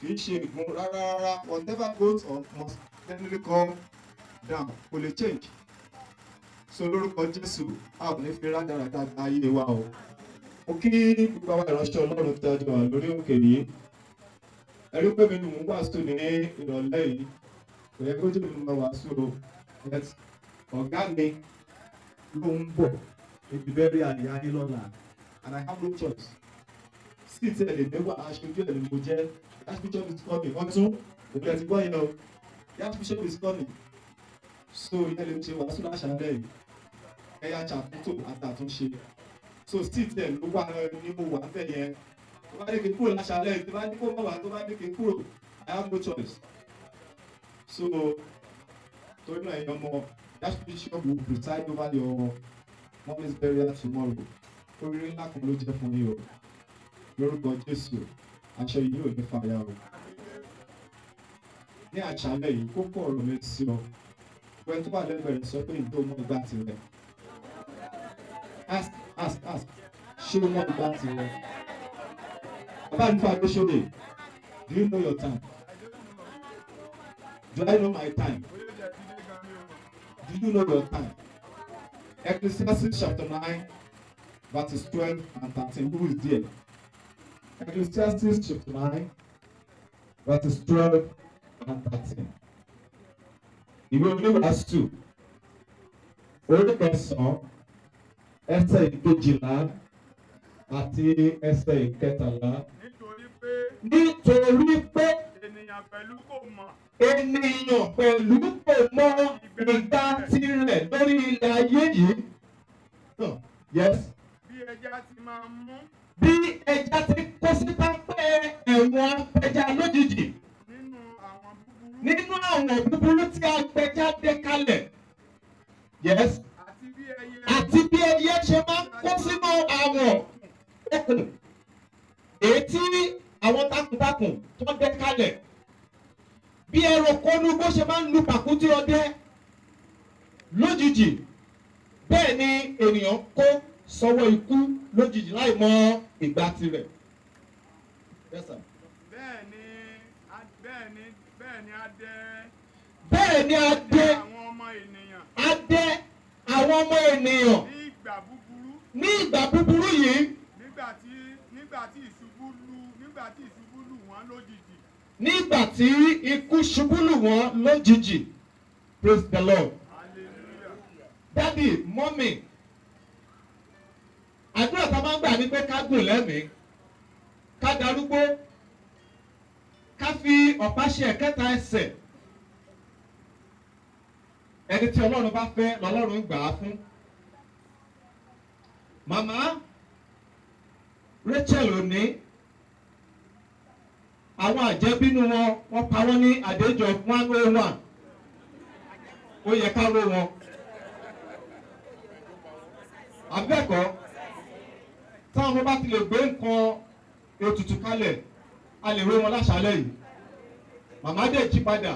Kì í ṣe ègún rárá. Whatever goes on must definitely come down. Kò lè change. So lórúkọ Jésù, a ò ní fi rádaràda gba ayé wa o. Mo kí gbogbo àwọn ìránṣẹ́ Ọlọ́run tí a jọ wà lórí òkè yìí. Ẹ rí pé mi nù ń wàásù ní ìrọ̀lẹ́ yìí. Kò yẹ kó jẹ́ mi máa wàásù o. Ọ̀gá mi ló ń bọ̀ ibi bẹ́ẹ̀rẹ̀ àyà yín lọ́la. And I have no choice. Sí ti ẹ̀ lè mẹ́wàá aṣojú ẹ̀ lè mo jẹ́. Archbishop is coming. Wọ́n tún òbí ẹ̀ ti gbọ́ yẹn o. The Archbishop is coming. So ìyẹn lè ṣe wàásù láṣálẹ́ yìí. Ẹ̀yà ṣàtúntò àtàtúnṣe. So sí ti ẹ̀ ló wà ní mo wà bẹ́ẹ̀ yẹn. Tó bá ní kí n kúrò láṣálẹ́ yìí, tó bá ní kó má wà, tó bá ní kí n kúrò, I have no choice. So torí náà ẹ̀yàn ọmọ, the Archbishop will preside over your mommy's burial tomorrow. Oríire ńlá kan ló jẹ́ fún yín o. Lórúkọ Jésù, aṣọ yìí ò ní fàyà o. Ní àṣálẹ́ yìí, kókó ọ̀rọ̀ mi sí ọ. Pẹ̀lú tó bá lẹ́gbẹ̀rẹ̀ sọ pé ìdó mọ́ ìgbà tirẹ̀. Ask. Ṣé o mọ́ ìgbà tirẹ̀? Bàbá mi fà Adéṣọ́lé, do you know your time? Do I know my time? Do you know your time? Ecclesiastes chapter 9, verses 12 and 13. Who is there? Ecclesiastes chapter 9, verses 12 and 13. Ìwé oníwàásù orí kẹsàn-án ẹsẹ̀ ìkejìlá àti ẹsẹ̀ ìkẹtàlá. Nítorí pé ènìyàn pẹ̀lú kò mọ̀ ìgbà tirẹ̀ lórí ilẹ̀ ayé yìí. Yes. Bí ẹja ti kó sí pápẹ́ ẹ̀wọ̀n apẹja lójijì. Nínú àwọn búburú tí apẹja dé kalẹ̀. Yes. Àti bí ẹyẹ ṣe máa ń kó sínú àwọn okùn. Èyí tí àwọn takuntakun tó dé kalẹ̀. Bí ẹranko inú bó ṣe máa ń lu pàkúté ọdẹ lójijì. Bẹ́ẹ̀ ni ènìyàn kó sọ́wọ́ ikú lójijì láì mọ ìgbà tirẹ̀. Yes, sir. Bẹ́ẹ̀ ni adé àwọn ọmọ ènìyàn ní ìgbà búburú yìí. Nígbà tí ikú ṣubú lù wọ́n lójijì. Praise the Lord. Daddy, mommy, àdúrà tá a máa ń gbà ní pé ká gùn lẹ́mìí, ká darúgbó, ká fi ọ̀pá ṣe ẹ̀kẹta ẹsẹ̀, ẹni tí Ọlọ́run bá fẹ́ lọ́lọ́run gbà á fún. Màmá Rachael òní àwọn àjẹbínú wọ́n pa wọ́n ní àdéjọ 101 ó yẹ ká ró wọn. Àbẹ́ẹ̀kọ́ táwọn ọmọ bá ti lè gbé nǹkan ètùtù kalẹ̀ a lè ró wọn láṣálẹ̀ yìí. Màmá dẹ̀ jí padà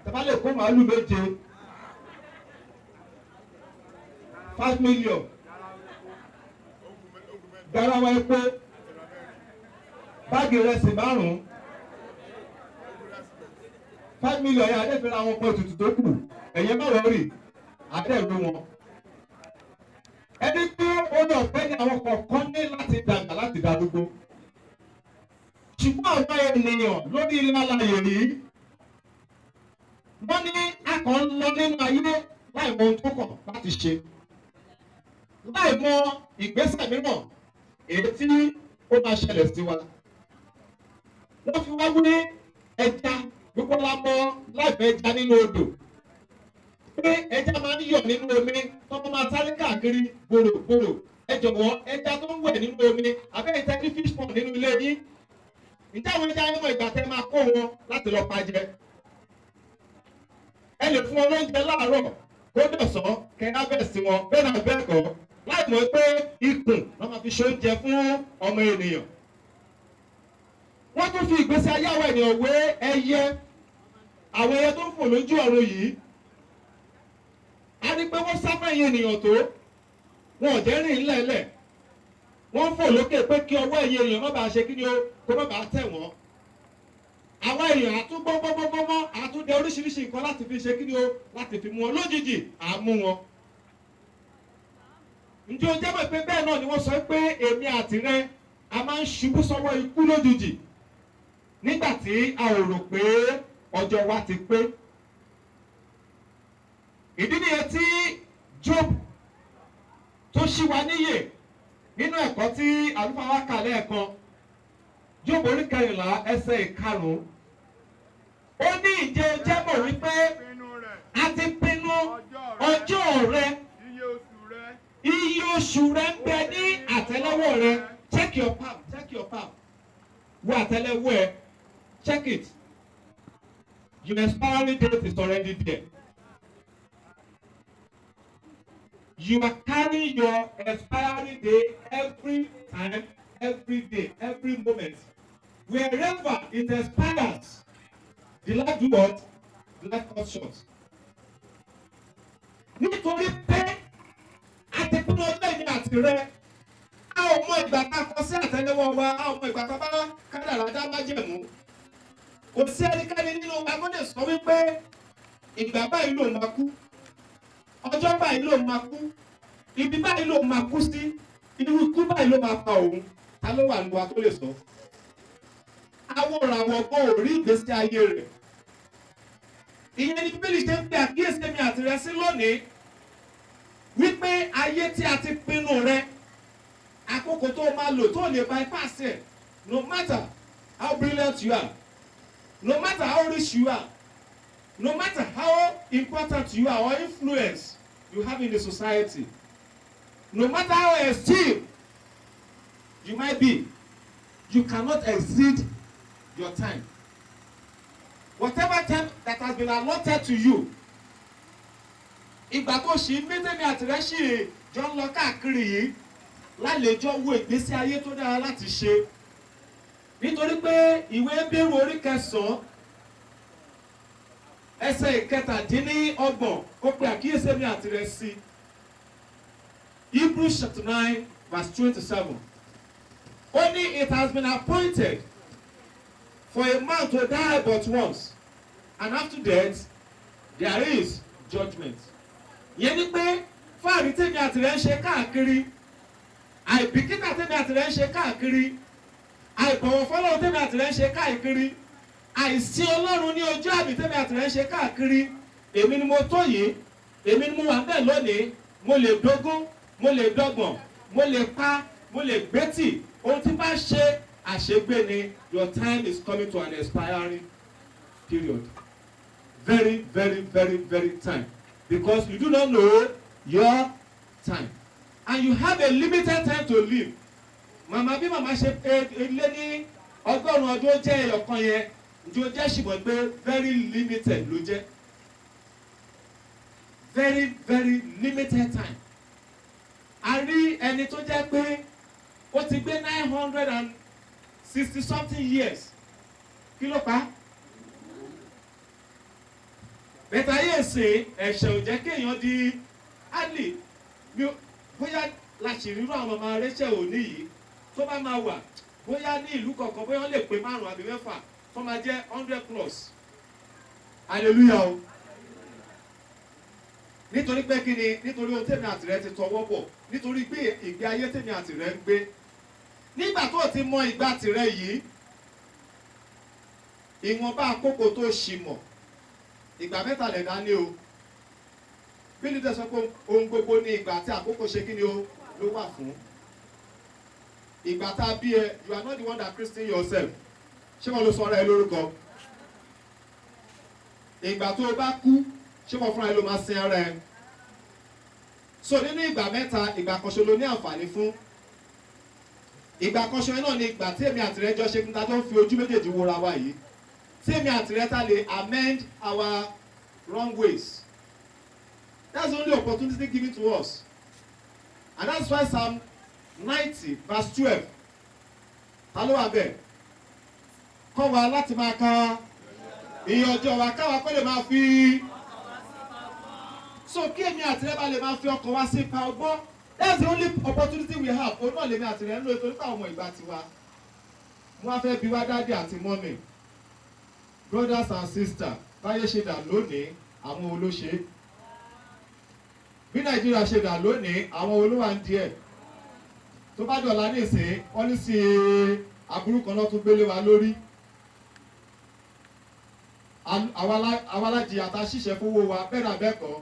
tẹ́bá lè kó màálù méje 5 million garawa epo báàgì ìrẹsì 5 5 million yẹn adé fẹ́ra wọn pọ̀ ètùtù tó kù ẹ̀yẹ mọ̀rọ̀ rì adé ró wọn. Ẹni tó orí ọ̀fẹ́ ni àwọn kọ̀ọ̀kan ní láti dàgbà láti darúgbó. Ṣùgbọ́n àwọn ènìyàn lórí ilé alààyè yìí wọ́n ní akọ̀ ń lọ nínú ayé láì mọ ohun tó kàn láti ṣe. Láì mọ ìgbésẹ̀ mìíràn èyí tí ó máa ṣẹlẹ̀ sí wa. Wọ́n fi wá wí ẹja gbogbo la mọ láìpẹ́ ẹja nínú odò. Pé ẹja máa ń yọ̀ nínú omi tó máa sáré káàkiri gbòrògbòrò. Ẹ jọ̀wọ́ ẹja tó ń wẹ̀ nínú omi àbẹ́yẹ tẹ́ ní fish pond nínú ilé yín. Ǹjẹ́ àwọn ẹja yẹn mọ̀ ìgbà tẹ́ máa kó wọn láti lọ pa jẹ? Ẹ lè fún wọn lóúnjẹ láàárọ̀ kó dọ̀sán kẹ́ harvest wọn bẹ́ẹ̀ náà bẹ́ẹ̀ kọ́ láì mọ̀ pé ikùn lọ́ máa fi ṣe oúnjẹ fún ọmọ ènìyàn. Wọ́n tún fi ìgbésí ayé àwọn ènìyàn wé ẹyẹ àwọn ẹyẹ tó ń fò lójú ọ̀run yìí. A ní pé wọ́n sáfẹ̀yìn ènìyàn tó wọn ò jẹ́ rìn lẹ́lẹ̀ wọ́n fò lókè pé kí ọwọ́ ẹ̀yìn èèyàn má bàa ṣe kí ni o kó má bàa tẹ̀ wọ́n. Àwọn èèyàn àtún gbọ́ngbọ́ngbọ́ngbọ́n àtún dẹ oríṣiríṣi nǹkan láti fi ṣe kí ni o láti fi mú wọn lójijì àmú wọn. Ǹjẹ́ o jẹ́ mọ̀ pé bẹ́ẹ̀ náà ni wọ́n sọ pé èmi àti rẹ a máa ń ṣubú sọ́wọ́ ikú lójijì nígbà tí a ò rò pé ọjọ́ wa ti pé. Ìdí nìyẹn tí Job tó ṣí wa níyè nínú ẹ̀kọ́ tí àlùfáà wa kà lẹ́ẹ̀kan Job orí 14 ẹsẹ̀ 5. Ó ní ìjẹ́ jẹ́ mọ̀ wípé a ti pinnu ọjọ́ rẹ iye oṣù rẹ ń bẹ ní àtẹ́lẹwọ́ rẹ. Check your palm, check your palm. Wo àtẹ́lẹwọ́ ẹ, check it. Your expiry date is already there. You are carrying your expiry date every time, every day, every moment. Wherever it expires, the life do what? The life cuts short. Nítorí pé àtẹ̀kùn ọjọ́ ìní àti rẹ̀, a ò mọ ìgbà tá a kọ sí àtẹ́lẹwọ́ wa, a ò mọ ìgbà tá a bá kádàrá dá májẹ̀mú. Kò sí ẹnikẹ́ni nínú wa tó lè sọ wípé ìgbà báyìí ló máa kú, ọjọ́ báyìí ló máa kú, ibi báyìí ló máa kú sí, irú ikú báyìí ló máa pa òun. Ta ló wà nínú wa tó lè sọ? Àwọn òràwọ̀ gbọ́ ò rí ìgbésí ayé rẹ̀. Ìyẹn ni Bíbélì ṣe ń pe àkíyèsí mi àti rẹ sí lónìí wípé ayé tí a ti pinnu rẹ àkókò tó máa lò tó lè bypass ẹ̀, no matter how brilliant you are, no matter how rich you are, no matter how important you are or influence you have in the society, no matter how esteemed you might be, you cannot exceed your time. Whatever time that has been allotted to you, ìgbà tó ṣì ń mẹ́tẹ́mi àtìrẹ́ ṣì jọ ń lọ káàkiri yìí lálejò wo ìgbésí ayé tó dára láti ṣe. Nítorí pé ìwé Hébérù orí 9 ẹsẹ̀ 17 ó pe àkíyèsí mi àtìrẹ́ sí. Hebrews chapter 9 verse 27. Only it has been appointed for a man to die but once, and after death there is judgment. Yẹn ni pé fáàrí tèmi àtìrẹ́ ń ṣe káàkiri, àìbìkítà tèmi àtìrẹ́ ń ṣe káàkiri, àìbọ̀wọ̀ fọ́lọ́run tèmi àtìrẹ́ ń ṣe káàkiri, àìsí Ọlọ́run ní ojú àmì tèmi àtìrẹ́ ń ṣe káàkiri. Èmi ni mo tó yìí, èmi ni mo wà bẹ́ẹ̀ lónìí, mo lè dógún, mo lè dọ́gbọ̀n, mo lè pa, mo lè gbẹ́tì. Ohun tí bá ṣe àṣegbé ni, your time is coming to an expiring period. very, very, very, very time. Because you do not know your time. And you have a limited time to live. Màmá bí màmá ṣe lé ní ọgọ́rùn-ún ọdún jẹ́ ẹyọ̀kan yẹn, ǹjẹ́ ó jẹ́ ṣùgbọ́n pé very limited ló jẹ́. Very, very limited time. A rí ẹni tó jẹ́ pé ó ti gbé 960 something years. Kí ló pa? Bẹ́ẹ̀ ayé ṣe ẹ̀ṣẹ̀ ò jẹ́ kéèyàn di adley. Bóyá láṣìírírú àwọn ọmọ Rachael òní yìí tó bá máa wà bóyá ní ìlú kọ̀ọ̀kan bóyá wọ́n lè pé 5 àbí 6 tó máa jẹ́ 100+. Hallelujah o. Nítorí pé kí ni? Nítorí ohun tèmi àti rẹ ti tọwọ́ bọ̀. Nítorí pé ìgbé ayé tèmi àti rẹ ń gbé. Nígbà tó ti mọ ìgbà tirẹ̀ yìí, ìwọ̀nba àkókò tó ṣì mọ̀, ìgbà mẹ́ta lẹ̀ dání o. Bí ní tẹ̀sán pé ohun gbogbo ní ìgbà tí àkókò ṣe kí ni o ló wà fún. Ìgbà tá a bí ẹ, you are not the one that christen yourself. Ṣé wọ́n ló sọ ara ẹ lórúkọ? Ìgbà tó o bá kú, ṣé wọ́n fúnra ẹ ló máa sin ara ẹ? So nínú ìgbà mẹ́ta, ìgbà kan ṣo ló ní àǹfààní fún. Ìgbà kan ṣo náà ni ìgbà tí èmi àti rẹ jọ ṣe kí n ta jọ ń fi ojú méjèèjì wòra wa yìí. Tí èmi àti rẹ ta lè amend our wrong ways. That's the only opportunity given to us. And that's why Psalm 90 verse 12. Ta ló wà bẹ́ẹ̀? Kọ́ wa láti máa ka iye ọjọ́ wa káwa kó lè máa fi. So kí èmi àti rẹ bá lè máa fi ọkàn wa sí ipa ọgbọ́n. That's the only opportunity we have. Òun náà lèmi àti rẹ ń lò ètò nípa ọmọ ìgbà tiwa. Mo wá fẹ́ bi wá dáàdì àti mọ́mì. Brothers and sisters, báyé ṣe dà lónìí, àwọn olóṣè. Bí Nàìjíríà ṣe dà lónìí, àwọn olówà ń díẹ̀. Tó bá dọ̀la ní ìsìn, pọ́lísì aburú kan náà tún gbélé wa lórí. Àwa alájìyà ta ṣiṣẹ́ fowó wa bẹ́ẹ̀ náà bẹ́ẹ̀ kọ́.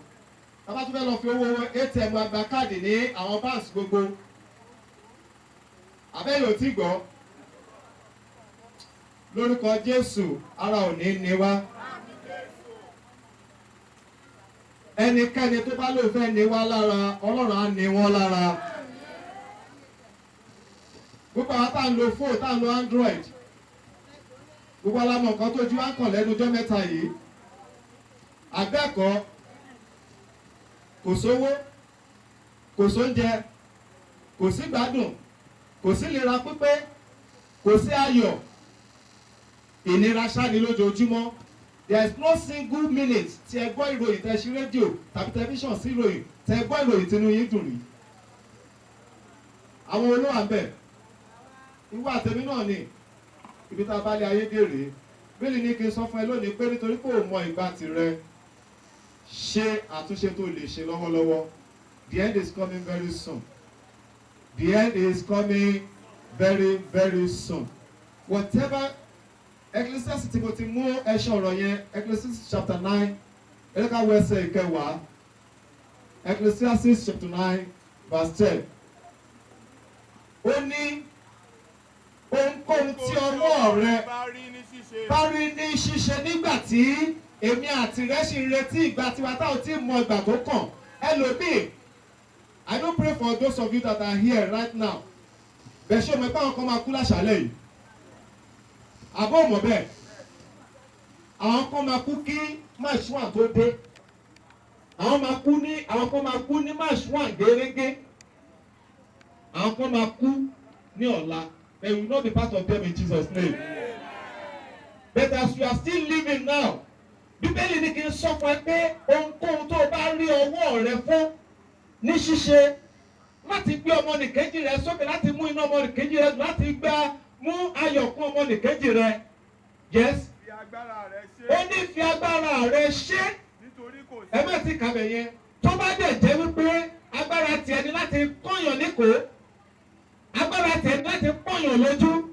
Tábà tún fẹ́ lọ fi owó ATM àgbà káàdì ní àwọn báǹsì gbogbo. Àbẹ́yẹ̀ ò tí gbọ́. Lórúkọ Jésù, ara ò ní ní wá. Ẹnikẹ́ni tó bá lóun fẹ́ ní wá lára, Ọlọ́run á ní wọ́n lára. Gbogbo àwọn tá ń lo fóònù, tá ń lo Android. Gbogbo alámọ̀ nǹkan tó ju wá kàn lẹ́nu ọjọ́ mẹ́ta yìí. Àbẹ́ẹ̀kọ́, kò sówó, kò sóúnjẹ, kò sí gbádùn, kò sí ìlera pípé, kò sí ayọ̀. Ìnira ṣáni lójoojúmọ́. There is no single minute tí ẹ gbọ́ ìròyìn tẹ́ ṣí rédíò tàbí tẹlifíṣàn sí ìròyìn tẹ́ gbọ́ ìròyìn tinú yín dùn rí. Àwọn olówó àbẹ̀ ìwọ àtẹ̀mí náà ni ibi tá a bá lé ayé dé rèé. Bílí ní kí n sọ fún ẹ lónìí pé nítorí pé ò mọ ìgbà tirẹ̀, ṣe àtúnṣe tó lè ṣe lọ́wọ́lọ́wọ́. The end is coming very soon. The end is coming very, very soon. Whatever Ecclesiastes tí mo ti mú ẹṣọ ọ̀rọ̀ yẹn, Ecclesiastes chapter 9, ẹ̀ka wẹsẹ̀ ìkẹwàá. Ecclesiastes chapter 9 verse 10. Ó ní ohunkóhun tí ọwọ́ rẹ bá rí ní ṣíṣe nígbà tí èmi àti rẹ ṣì ń retí ìgbà tiwa tá ò tí mọ ìgbà tó kàn. Ẹlòmíì, I don't pray for those of you that are here right now. Bẹ̀ ṣé o mọ̀ pé àwọn kan máa kú láṣálẹ̀ yìí? Àbọ̀ mọ̀ bẹ́ẹ̀. Àwọn kan máa kú kí March 1 tó dé. Àwọn kan máa kú ní March 1 gẹ́gẹ́. Àwọn kan máa kú ní ọ̀la. They will not be part of them in Jesus' name. But as you are still living now, Bíbélì ní kí n sọ fún ẹ pé ohunkóhun tó bá rí ọwọ́ rẹ fún ní ṣíṣe láti gbé ọmọnìkejì rẹ sókè, láti mú iná ọmọnìkejì rẹ, láti mú ayọ̀ kún ọmọnìkejì rẹ. Yes. Ó ní fi agbára rẹ ṣe. Ẹ má ti kàbẹ̀ yẹn. Tó bá dẹ̀ jẹ́ wípé agbára tiẹ̀ ni láti kọ́yàn níkòó. Agbára tiẹ̀ ni láti pọ̀yàn lójú.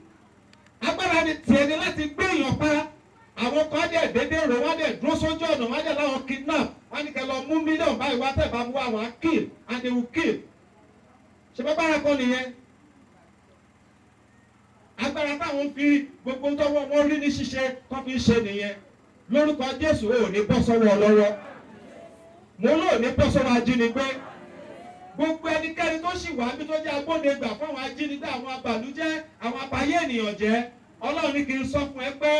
Agbára tiẹ̀ ni láti gbé èèyàn pa. Àwọn kan dẹ̀ dédé rò wọ́n dẹ̀ dúró sójú ọ̀nà wọ́n dẹ̀ láwọn kidnap. Wọ́n ní kẹ́ lọ mú mílíọ̀nù báyìí wá tẹ̀ bá mú àwọn kill and they will kill. Ṣé bá bára kan nìyẹn? Agbára táwọn fi gbogbo tọ́wọ́ wọn rí ní ṣíṣe tó fi ṣe nìyẹn. lórúkọ Jésù ò ní bọ́ sọ́wọ́ ọlọ́wọ́ mo lóò ní bọ́ sọ́wọ́ ajínigbé gbogbo ẹnikẹ́ni tó sì wá bí tó jẹ́ agbódegbà fún àwọn ajínigbé àwọn abàlújẹ́ àwọn abayé ènìyàn jẹ́ Ọlọ́run ní kí n sọ fún ẹ pé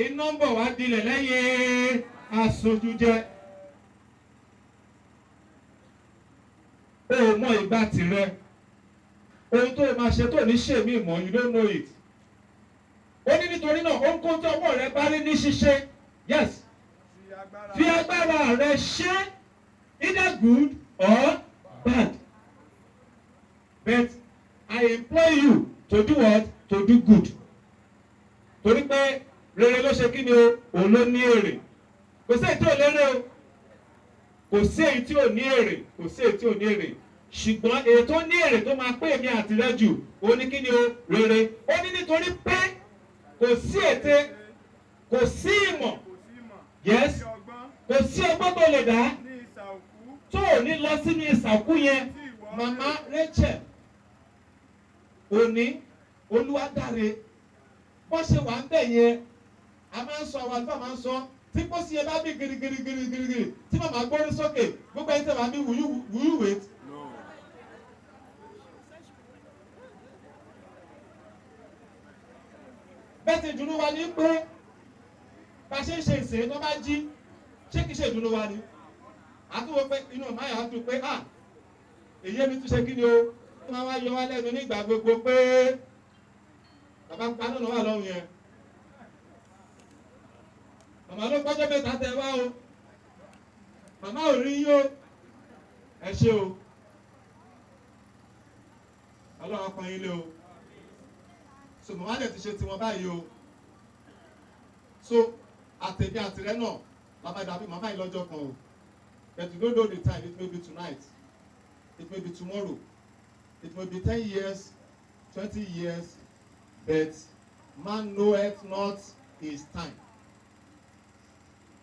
iná ń bọ̀ wá dilẹ̀ lẹ́yìn aṣojújẹ. O mọ ìgbà tirẹ̀ ohun tó máa ṣe tó ní ṣèmí mọ́ you don't know it. Ó ní nítorí náà ó ń kó tí ọwọ́ rẹ bá rí ní ṣíṣe yes fi agbára rẹ ṣe either good or bad. But I implore you to do what? To do good. Torí pé rere ló ṣe kí ni o òun ló ní èrè kò sí èyí tí ò lérè o kò sí èyí tí ò ní èrè kò sí èyí tí ò ní èrè ṣùgbọ́n èyí tó ní èrè tó máa pé èmi àti rẹ jù ó ní kí ni o rere ó ní nítorí pé kò sí ète kò sí ìmọ̀ yes kò sí ọgbọ́n tó lè dá tó ò ní lọ sínú ìsàkú yẹn màmá Rachael òní Oluwadare bó ṣe wà ń bẹ̀ yẹn a máa ń sọ àwọn àlùfáà máa ń sọ tí pósí yẹn bá bí girigirigirigiri tí màmá gbórí sókè gbogbo ẹni tẹ́ wàá bí will you wait. bẹ́ẹ̀ ti dùnú wa ní pé bá ṣe ń ṣe ìsìn tó bá jí ṣé kìí ṣe ìdùnnú wa ni àtúwò pé inú ọmọ àyà tún pé èyí mi tún ṣe kí ni o ó máa wá yọ wá lẹ́nu nígbà gbogbo pé bàbá paná ló wà lọ́hùn yẹn màmá ló gbọ́jọ́ mẹ́ta tẹ wá o màmá ò rí yó ẹ ṣe o ọlọ́run kan yín lé o so màmá lè ti ṣe tiwọn báyìí o so àtẹ̀bí àtìrẹ́ náà bàbá ìdàbí màmá yìí lọ́jọ́ kan o but you don't know the time it may be tonight it may be tomorrow it may be 10 years 20 years but man knoweth not his time.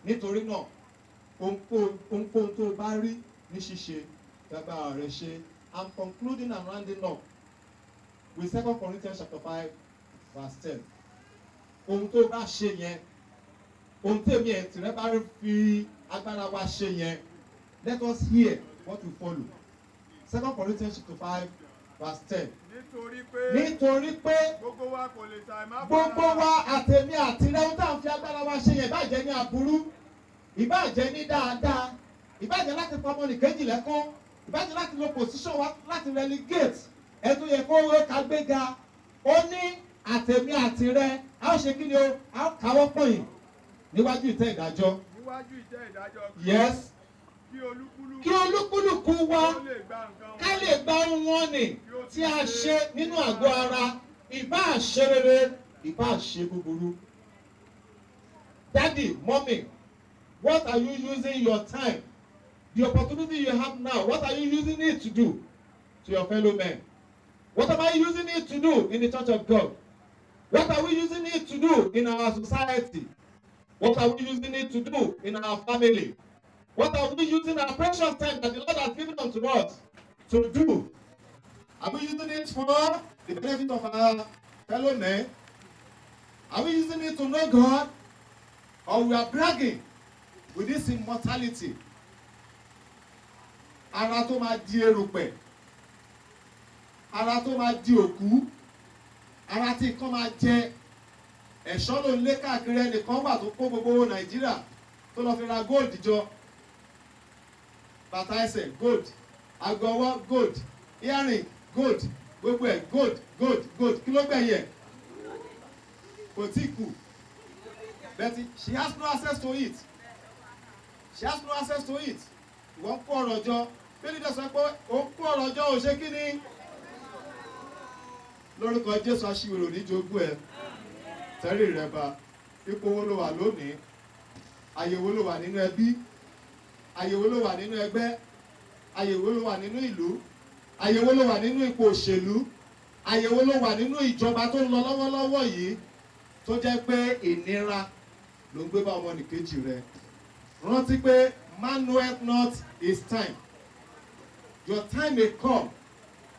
Nítorí náà ohunkóhun tó bá rí ní ṣíṣe gbàgbà rẹ̀ ṣe. I'm concluding and rounding up with 2 Corinthians chapter 5 verse 10. Ohun tó bá ṣe yẹn ohun tèmi ẹ̀ tìrẹ bá fi agbára wa ṣe yẹn let us hear what will follow. 2 Corinthians chapter 5 verse 10. Nítorí pé gbogbo wa kò lè ṣàì má bọ̀ gbogbo wa àtẹ̀mí àtìrẹ ohun tá à ń fi agbára wa ṣe yẹn ìbàjẹ́ ní aburú ìbàjẹ́ ní dáadáa ìbàjẹ́ láti pa ọmọnìkejì lẹ́kọ́ ìbàjẹ́ láti lo position wa láti relegate ẹ̀tọ́ yẹ kó wé ká gbéga ó ní àtẹ̀mí àtìrẹ a ó ṣe kí ni o a ó káwọ́ pọ̀yìn níwájú ìtẹ́ ìdájọ́. Níwájú ìtẹ́ ìdájọ́. Yes. Kí olúkúlùkù wa ká lè gba ohun wọn nì tí a ṣe nínú àgọ́ ara ìbá ṣe rere ìbá ṣe búburú. Daddy, mommy, what are you using your time, the opportunity you have now, what are you using it to do to your fellow men? What am I using it to do in the church of God? What are we using it to do in our society? What are we using it to do in our family? What are we using our precious time that the Lord has given unto us to do? Are we using it for the benefit of our fellow men? Are we using it to know God? Or we are bragging with this immortality? Ara tó máa di erùpẹ̀, ara tó máa di òkú, ara tí nǹkan máa jẹ, ẹ̀ṣọ́ ló ń lé káàkiri ẹnìkan wà tó kó gbogbo Nàìjíríà tó lọ fi ra gold jọ. Bàtà ẹsẹ̀ gold, aago ọwọ́ gold, earring gold, gbogbo ẹ̀ gold, kí ló gbẹ̀yẹ̀? Kò tí kù. But she has no access to it. She has no access to it. Wọ́n kó ọ̀rọ̀ jọ. Bílí dẹ̀ sọ pé ó kó ọ̀rọ̀ jọ ò ṣe kí ni? Lórúkọ Jésù aṣiwèrè oníjogún ẹ̀. Tẹ́rì rẹ̀ bá. Ipò wo ló wà lónìí? Àyèwò ló wà nínú ẹbí? Àyèwò ló wà nínú ẹgbẹ́? Àyèwò ló wà nínú ìlú? Àyèwò ló wà nínú ipò òṣèlú? Àyèwò ló wà nínú ìjọba tó ń lọ lọ́wọ́lọ́wọ́ yìí tó jẹ́ pé ìnira ló ń gbé bá ọmọnìkejì rẹ̀. Rántí pé man knoweth not his time. Your time may come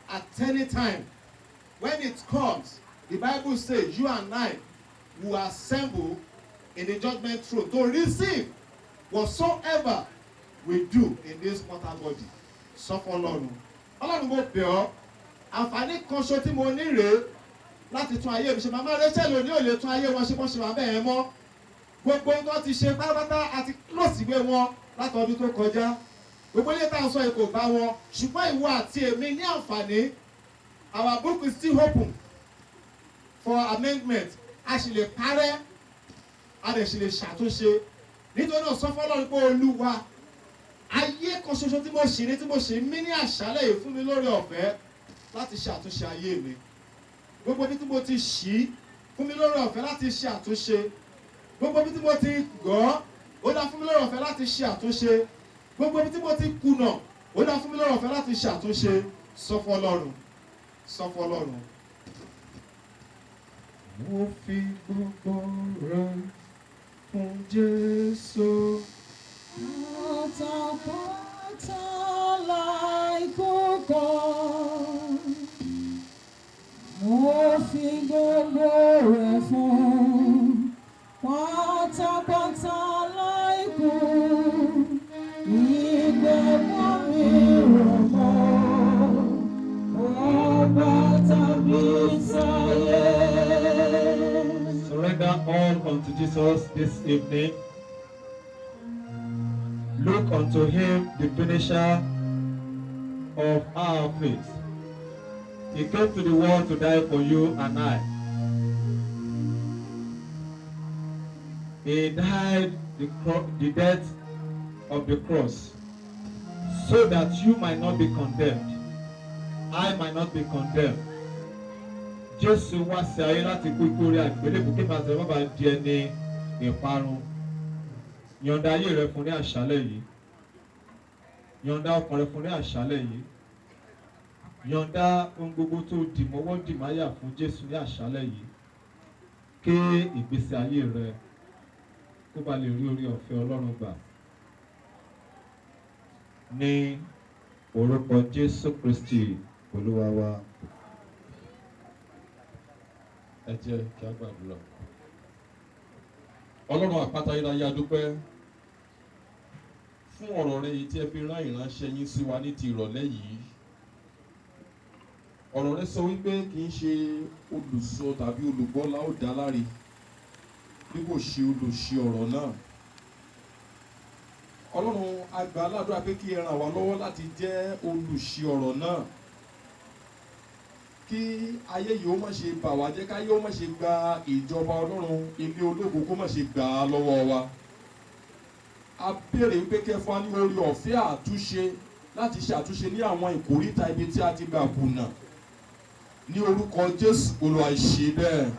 at any time. When it comes, the Bible says you and I will assemble in the judgment throne to receive whatsoever we do in this mortal body. Sọ fún Ọlọ́run. Ọlọ́run mo bẹ̀ ọ́, àǹfààní kan ṣo tí mo ní rèé láti tún ayé mi ṣe. Màmá Rachael ò ní ò lè tún ayé wọn ṣe bó ṣe wà bẹ́ẹ̀ mọ́. Gbogbo ohun tó ti ṣe pátápátá àti close ìwé wọn látọdún tó kọjá. Gbogbo ilé tá à ń sọ èkó bá wọn, ṣùgbọ́n ìwọ àti èmi ní àǹfààní. Our book is still open for amendment. A sì lè parẹ́, a lè sì lè ṣàtúnṣe. Nítorí náà sọ fún Ọlọ́run pé Olúwa, ayé kan ṣoṣo tí mo ṣì ní tí mo ṣì ń mí ní àṣálẹ́ yìí fún mi lórí ọ̀fẹ́ láti ṣe àtúnṣe ayé mi. Gbogbo bí tí mo ti ṣí fún mi lórí ọ̀fẹ́ láti ṣe àtúnṣe. Gbogbo bí tí mo ti gọ̀ ó dá fún mi lórí ọ̀fẹ́ láti ṣe àtúnṣe. Gbogbo bí tí mo ti kùnà ó dá fún mi lórí ọ̀fẹ́ láti ṣe àtúnṣe. Sọ fún Ọlọ́run. Sọ fún Ọlọ́run. Mo fi gbogbo rẹ̀ fún Jésù. Pátápátá láìkókó, mo fi gbogbo rẹ̀ fún. Pátápátá láìkó, ìgbẹ́mọ̀ mi rọ̀ mọ́. Ọba tàbí sáyé. Surrender all unto Jesus this evening. Look unto him, the finisher of our faith. He came to the world to die for you and I. He died the death of the cross so that you might not be condemned. I might not be condemned. Jésù wá sí ayé láti kú ikú orí àgbélébùú kí màá sọ bàbá di ẹni ìparun. Yọ̀ǹda ayé rẹ fún ní àṣálẹ́ yìí. Yọ̀ǹda ọkàn rẹ fún ní àṣálẹ́ yìí. Yọ̀ǹda ohun gbogbo tó dì mọ́wọ́ dì máyà fún Jésù ní àṣálẹ́ yìí. Kí ìgbésí ayé rẹ kó ba lè rí orí ọ̀fẹ́ Ọlọ́run gbà. Ní orúkọ Jésù Kristi Olúwa wa. Ẹ jẹ́ kí a gbàdúrà. Ọlọ́run àpáta ayérayé, a dúpẹ́ fún ọ̀rọ̀ rẹ yìí tí ẹ fi rán ìránṣẹ́ yín sí wa ní ti ìrọ̀lẹ́ yìí. Ọ̀rọ̀ rẹ sọ wípé kì í ṣe olùsọ tàbí olùgbọ́ la ó dá láre bí kò ṣe olùṣe ọ̀rọ̀ náà. Ọlọ́run a gbà aládùúrà pé kí ẹ ràn wá lọ́wọ́ láti jẹ́ olùṣe ọ̀rọ̀ náà. Kí ayé yìí ó má ṣe bà wá jẹ́, káyé ó má ṣe gba ìjọba Ọlọ́run ilé ológo kó má ṣe gbà á lọ́wọ́ wa. A béèrè wípé kẹ́ fún wa ní orí ọ̀fẹ́ àtúnṣe láti ṣe àtúnṣe ní àwọn ìkóríta ibi tí a ti gbà kùnà. Ní orúkọ Jésù Olúwa ṣe bẹ́ẹ̀.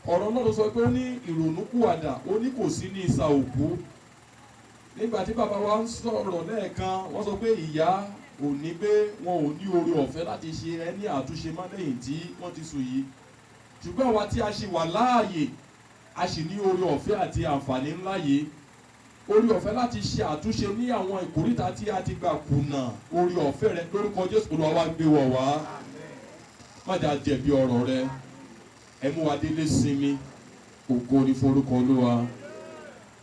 Ọ̀rọ̀ náà ló sọ pé ó ní ìrònúpìwàdà, ó ní kò sí ní ìsà òkú. Nígbà tí bàbá wa ń sọ̀rọ̀ lẹ́ẹ̀kan, wọ́n sọ pé ìyá ò ní pé wọn ò ní oore ọ̀fẹ́ láti ṣe ẹni àtúnṣe mọ́ lẹ́yìn tí wọ́n ti sùn yìí. Ṣùgbọ́n àwa tí a ṣì wà láàyè, a sì ní oore ọ̀fẹ́ àti àǹfààní ńlá yìí. Oore ọ̀fẹ́ láti ṣe àtúnṣe ní àwọn ìkóríta tí a ti gbà kùnà. Oore ọ̀fẹ́ rẹ lórúkọ Jésù Olúwa wá gbé wọ̀ wá. Má dá jẹ̀bi ọ̀rọ̀ rẹ. Ẹ mú wa délé sinmi. Ògo ni fún orúkọ Olúwa.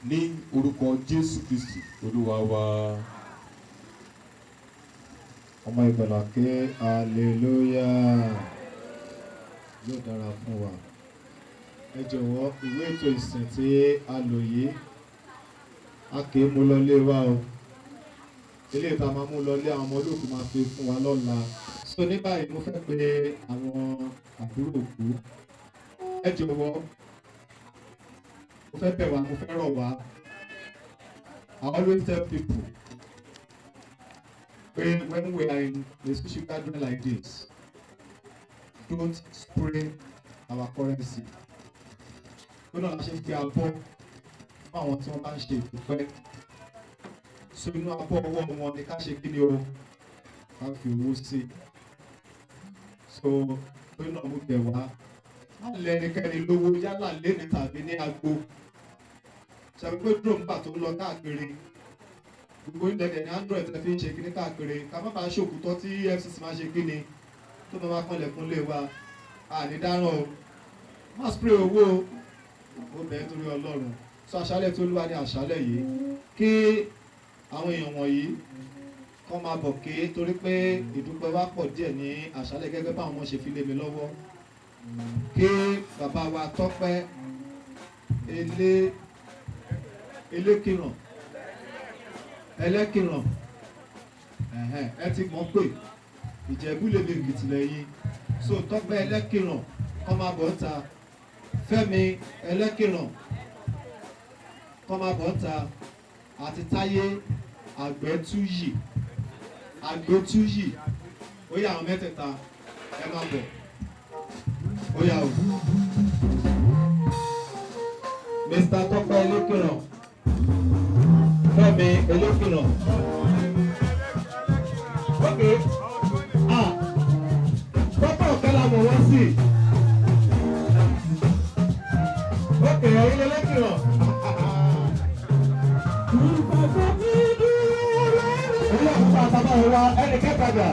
Ní orúkọ Jésù Kristi Olúwa wa. Ọmọ ìgbàlà ké hallelujah. Yóò dára fún wa. Ẹ jọ̀wọ́ ìwé ètò ìsìn tí a lò yìí, a kì í mú lọ lé wa o. Ilé ìta máa mú lọ lé àwọn ọmọ olóòkú máa fi fún wa lọ́la. So ní báyìí mo fẹ́ pe àwọn àbúrò òkú. Ẹ jọ̀wọ́ mo fẹ́ bẹ̀ wá, mo fẹ́ rọ̀ wá. I always tell people when we are in a social gathering like this, don't spray our currency. Ó náà ṣe fi abọ́ fún àwọn tí wọ́n bá ń ṣe ìdúpẹ́. So inú abọ́ ọwọ́ wọn ni ká ṣe kí ni o, ká fi owó sí. So tó náà mú bẹ̀ wá. Má lẹ ẹnikẹ́ni lówó yálà léni tàbí ní agbo. Ṣàbí pé drone bá tó ń lọ káàkiri. Gbogbo ìdẹ̀dẹ̀ ní Android ẹ fi ń ṣe kíní káàkiri. Ká má bàa ṣòkútọ́ tí FCC máa ṣe kíni tó máa kanlẹ̀kùn lé wa. Àní dáràn o. Má spray owó o. ó bẹ̀ẹ́ torí Ọlọ́run sọ àṣálẹ̀ tó Olúwa ní àṣálẹ̀ yìí kí àwọn èèyàn wọ̀nyí kọ́ máa bọ̀ ké torí pé ìdúpẹ́ wa pọ̀ díẹ̀ ní àṣálẹ̀ gẹ́gẹ́ báwọn ọmọ ṣe fi lé mi lọ́wọ́ kí bàbá wa Tọ́pẹ́ ẹlẹ́kìràn ẹ ti mọ̀ pé Ìjẹ̀bú lè lè Èkìtì lẹ́yìn so Tọ́pẹ́ ẹlẹ́kìràn kọ́ máa bọ̀ ta Fẹ́mi ẹlẹ́kìràn kọ́ máa bọ̀ ta àti Táyé Àgbẹ̀túyì ó yá àwọn mẹ́tẹ̀ẹ̀ta ẹ máa bọ̀ ó yá o. Mr. Tọ́pẹ́ ẹlẹ́kìràn Fẹ́mi ẹlẹ́kìràn ok Tọ́pẹ́ ọ̀kẹ́ la mọ̀ wọ́n sí ok ẹ̀yin ẹlẹ́kìràn. Bàbá wa ẹnì kẹtàgà.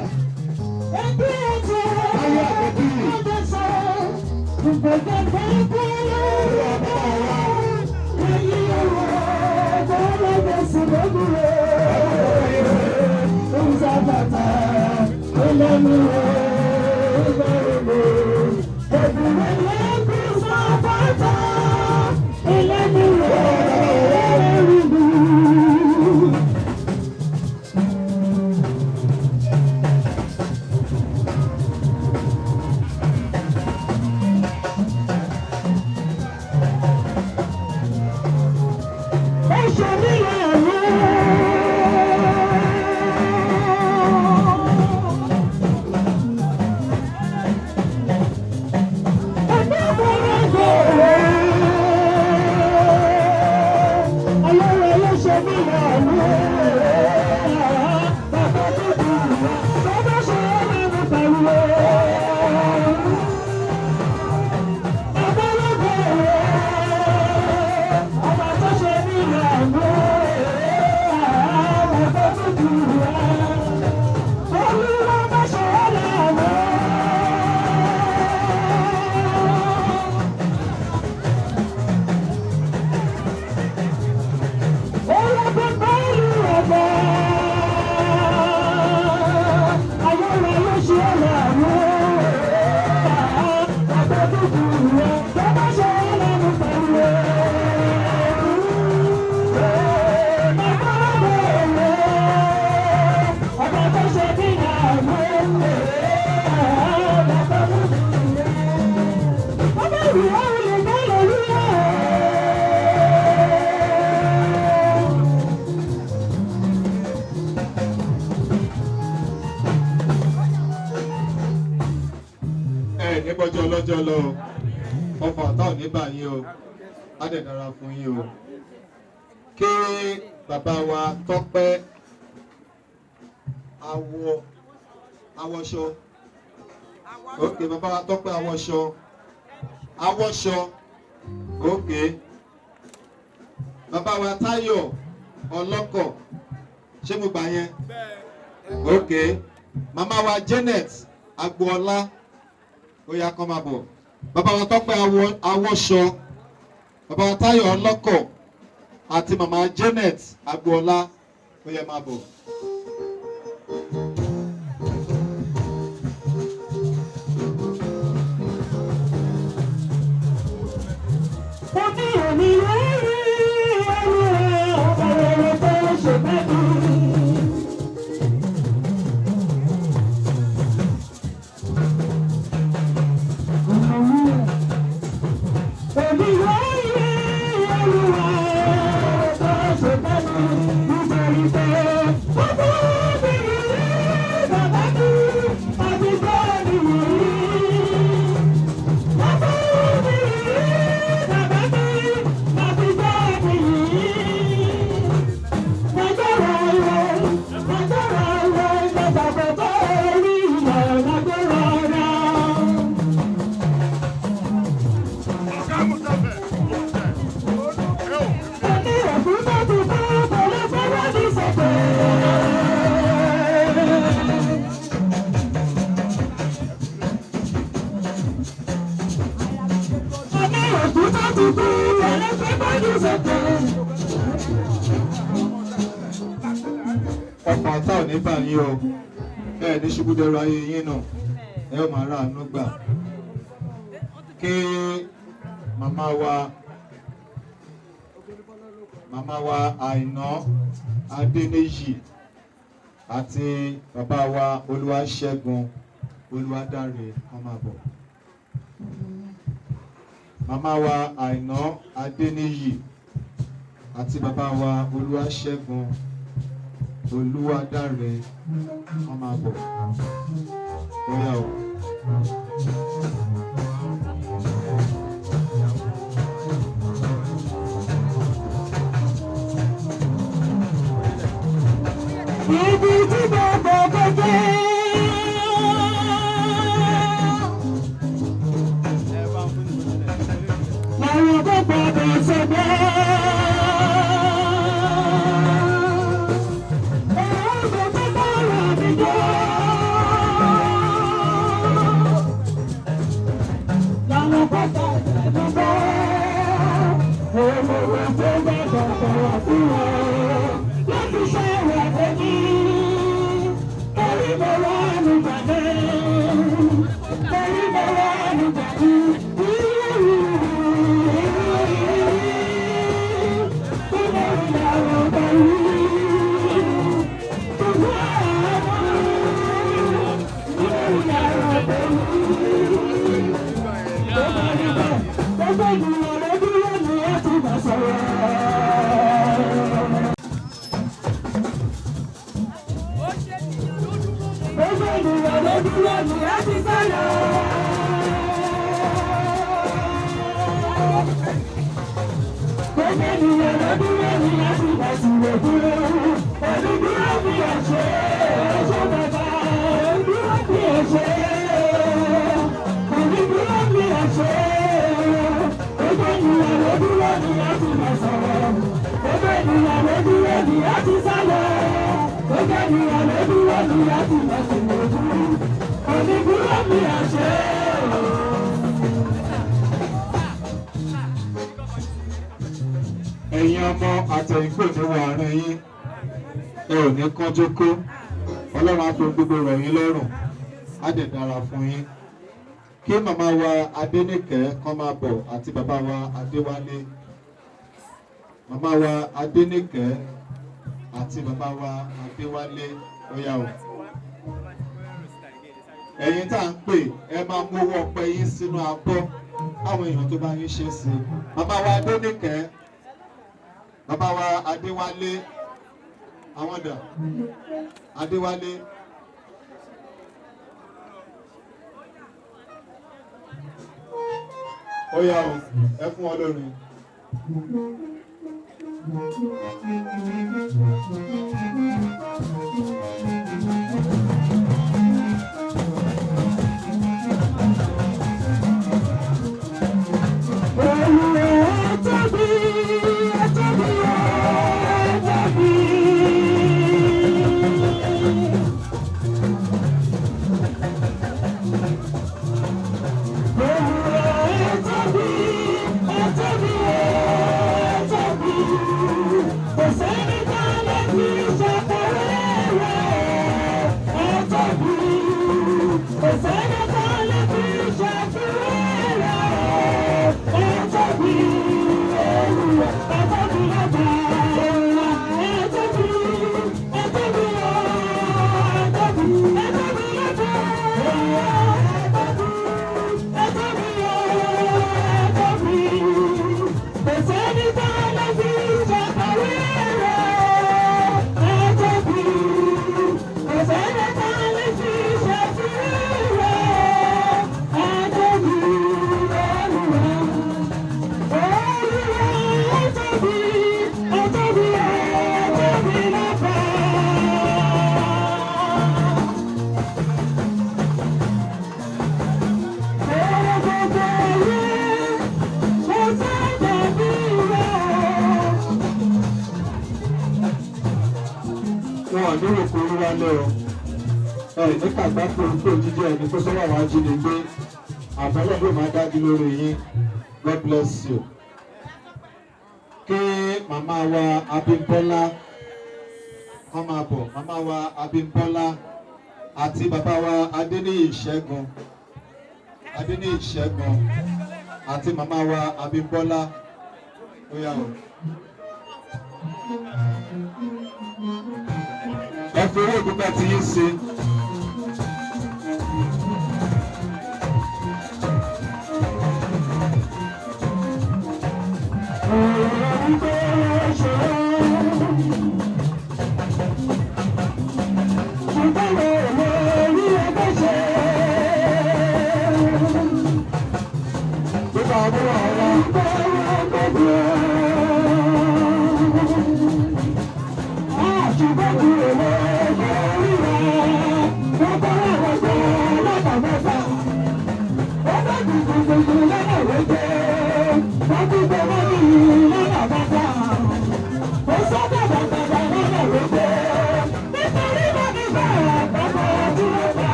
Ayé àgbẹ̀bí. Níbọ̀jọ́ ọlọ́jọ́ lọ ọkọ̀ àtàwọn níbà yín o á dẹ̀ dára fún yín o kí bàbá wa Tọ́pẹ́ awọṣọ ok bàbá wa Tọ́pẹ́ awọṣọ ok bàbá wa Táyọ̀ Ọlọ́kọ̀ ṣé mo gbà yẹn ok màmá wa Janet Agboola ó yá kọ́ máa bọ̀ bàbá wa Tọ́pẹ́ awọ́ṣọ bàbá wa Táyọ̀ Ọlọ́kọ̀ àti màmá Janet Agboola ó yá máa bọ̀. ọkàn ọ̀tá ò ní bà yín o ẹ ní ṣubú dẹrù ayé yín náà ẹ ó máa ráàánú gbà kí màmá wa Àìná Adéníyì àti bàbá wa Olúwaṣẹ́gun Olúwadáre wọ́n máa bọ̀. Màmá wa Àìná Adéníyì àti bàbá wa Olúwaṣẹ́gun Olúwadáre wọ́n máa bọ̀. Bóyá o. Ibi tí bàbá gbẹgbẹ. Àwọn tó gbọdọ̀ ṣẹgbẹ́. Àwọn tó bọ̀rọ̀ mi jọ. Làwọn kọ́kọ́ ṣẹ̀dúgbọ́. Olówó tó gbọdọ̀ sọ̀rọ̀ fún wọn. Láti ṣe wà lẹ́ni. Torí mo wà nígbàdé. Torí mo wà nígbàdé. Ẹ̀yin ọmọ àtẹ̀yìnpò ní wàárín yín ẹ ò ní kánjú kó Ọlọ́run á fi gbogbo rọ̀ yín lọ́rùn á dẹ̀ dára fún yín kí màmá wa Adéníkẹ́ kán máa bọ̀ àti bàbá wa Adéwálé màmá wa Adéníkẹ́ àti bàbá wa Adéwálé ó yá o. Ẹ̀yin tá à ń pè ẹ máa mú owó ọpẹ́ yín sínú abọ́ àwọn èèyàn tó bá yín ṣe sí màmá wa Adéníkẹ́ bàbá wa Adéwálé àwọn dà Adéwálé ó yá o ẹ fún wọn lórin. lérò pé ó wálé o ní kàgbá pé jíjẹ ẹni tó sọ́wọ́ àwọn ajínigbé àbọ̀lọ́ ló máa dájú lórí yín God bless you. Kí màmá wa Abímbọ́lá kọ́ máa bọ̀, màmá wa Abímbọ́lá àti bàbá wa Adéníyì Ṣẹ́gun àti màmá wa Abímbọ́lá ó yá o. Ẹ fi owó ìdúpẹ́ tí yín ṣe.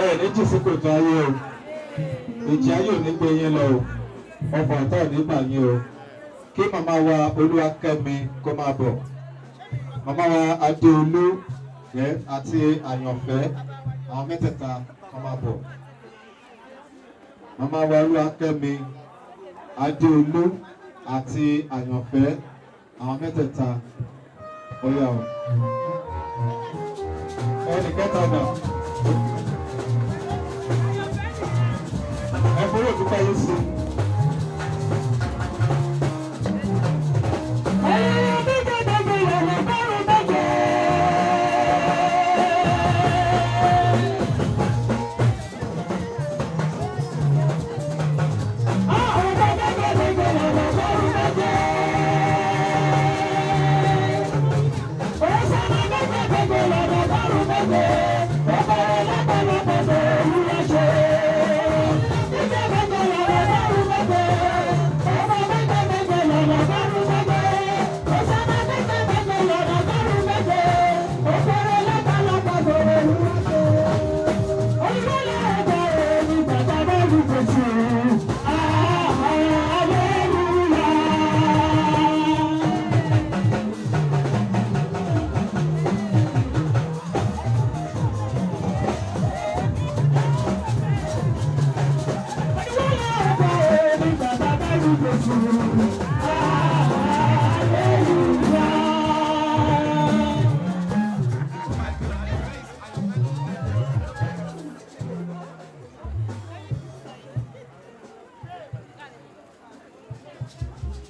Ẹ̀ẹ́dẹ́jì sí kòtò ayé o, ìjì ayé ò ní gbé yín lọ o, ọkọ̀ àtọ̀ ò ní bà yín o. Kí màmá wa Olúwakẹ́mi kó máa bọ̀, màmá wa Adéolú àti Àyànfẹ́ àwọn mẹ́tẹ̀ẹ̀ta kó máa bọ̀. Màmá wa Olúwakẹ́mi, Adéolú àti Àyànfẹ́ àwọn mẹ́tẹ̀ẹ̀ta ó yá o. Ẹnì kẹta náà. Ẹ fọwọ́ òkúta yín sí.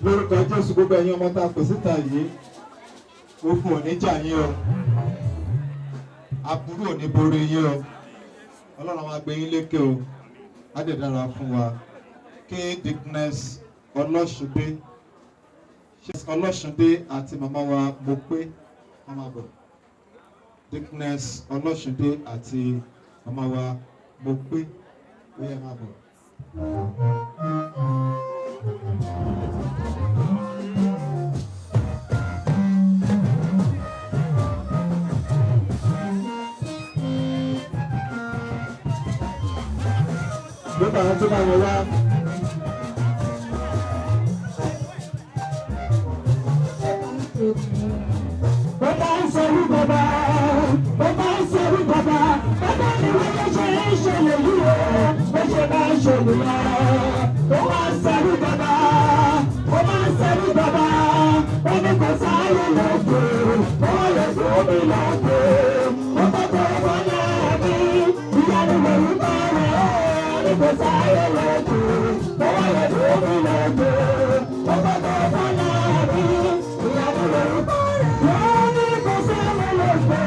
Lórúkọ Jésù gbogbo ẹ̀yin ọmọ tá a pè síta yìí, ogun ò ní jà yín o, aburú ò ní borí yín o, Ọlọ́run máa gbé yín lékè o, á dẹ̀ dára fún wa. Kí Dickness Ọlọ́ṣundé àti màmá wa Mopé wọ́n máa bọ̀. Dickness Ọlọ́ṣundé àti màmá wa Mopé ó yẹ máa bọ̀. Gbogbo àwọn tó bá wọ wá. Bàbá ń sọ̀rọ̀ bàbá ni wọ́n lè ṣe é ṣe lè yí o, ó ṣe bá ń ṣòro lọ. Ó máa ń sọ̀rọ̀ bàbá, ó ní kò sáyé lọ́gbọ̀, ó lè fún mi lọ́gbọ̀. Ó bàbá wọn náà ní ìyanu lórúkọ rẹ̀, ó ní kò sáyé lọ́gbọ̀, ó lè fún mi lọ́gbọ̀. Ó bàbá wọn náà ní ìyanu lórúkọ rẹ̀, ó ní kò sáyé lọ́gbọ̀.